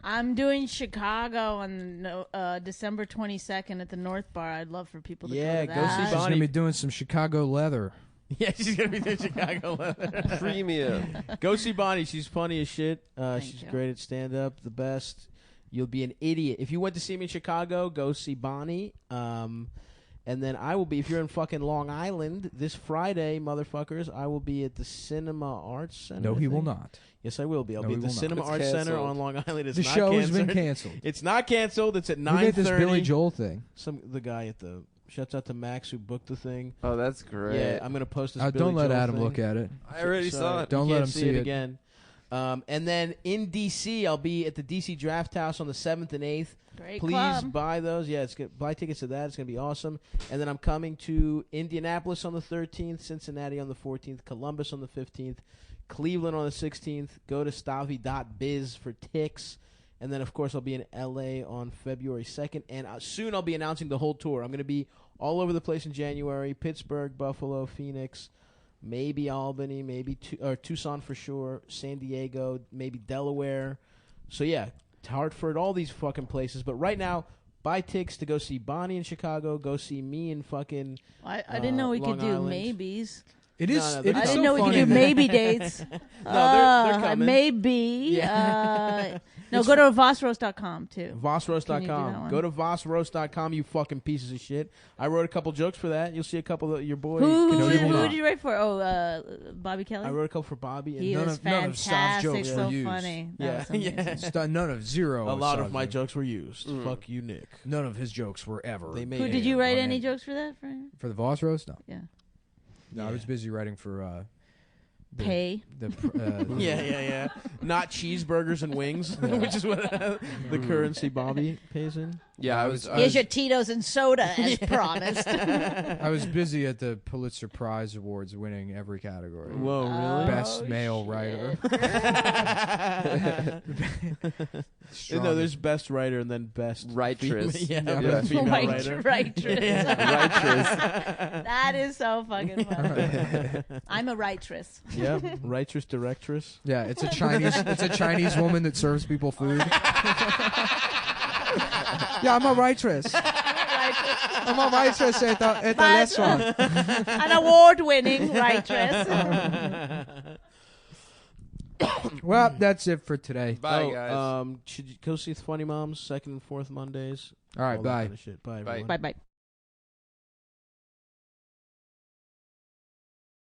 I'm doing Chicago on December 22nd at the North Bar. I'd love for people to go to that. Go see Bonnie. She's going to be doing some Chicago leather. Yeah, she's going to be doing Chicago leather. Premium. Go see Bonnie. She's funny as shit. She's you. great at stand-up, the best. You'll be an idiot. If you went to see me in Chicago, go see Bonnie. And then I will be, if you're in fucking Long Island, this Friday, motherfuckers, I will be at the Cinema Arts Center. No, he will not. Yes, I will be. I'll be at the Cinema Arts Center on Long Island. It's the not show canceled. has been canceled. It's not canceled. It's at 9:30. We made this Billy Joel thing. The guy at the... Shouts out to Max who booked the thing. Oh, that's great. Yeah, I'm going to post this Billy Don't let Joel Adam thing. look at it. I already saw it. Don't you let can't him see it again. And then in D.C., I'll be at the D.C. Draft House on the 7th and 8th. Great Please club. buy those. Yeah, it's good. Buy tickets to that. It's going to be awesome. And then I'm coming to Indianapolis on the 13th, Cincinnati on the 14th, Columbus on the 15th, Cleveland on the 16th. Go to stavi.biz for ticks. And then, of course, I'll be in L.A. on February 2nd. And soon I'll be announcing the whole tour. I'm going to be all over the place in January. Pittsburgh, Buffalo, Phoenix, maybe Albany, maybe Tucson for sure, San Diego, maybe Delaware. So, yeah, Hartford, all these fucking places. But right now, buy tickets to go see Bonnie in Chicago. Go see me in fucking. I didn't know we could do Island. maybes. It is. No, it I is didn't so know we funny could do that- maybe dates. they're coming. Maybe. Yeah. No, go to vossroast.com too. Vossroast.com. Go to vossroast.com, you fucking pieces of shit. I wrote a couple jokes for that. You'll see a couple of your boy. Who did you write for? Oh, Bobby Kelly? I wrote a couple for Bobby. And he was none of Stav's fantastic. jokes were So used. funny. Yeah. None of zero. A lot of Stav's my jokes. jokes were used. Fuck you, Nick. None of his jokes were ever. They made Who did you write any jokes for that? For the Voss roast? No. Yeah. No, I was busy writing for Pay. Yeah. Not cheeseburgers and wings, which is what the currency Bobby pays in. Yeah, Here's your Tito's and soda, as promised. I was busy at the Pulitzer Prize Awards, winning every category. Whoa, really? Best male writer. No, there's best writer and then best Writress. Best female writer. Writress. Writress. That is so fucking funny. I'm a writress. Yep, writress, directress. Yeah, it's a Chinese woman that serves people food. Yeah, I'm a waitress. I'm a waitress at the restaurant. An award-winning waitress. Well, that's it for today. Bye, guys. Should you go see Funny Moms second and fourth Mondays? All right, All that bye. kind of shit. Bye, Bye. everyone. Bye-bye.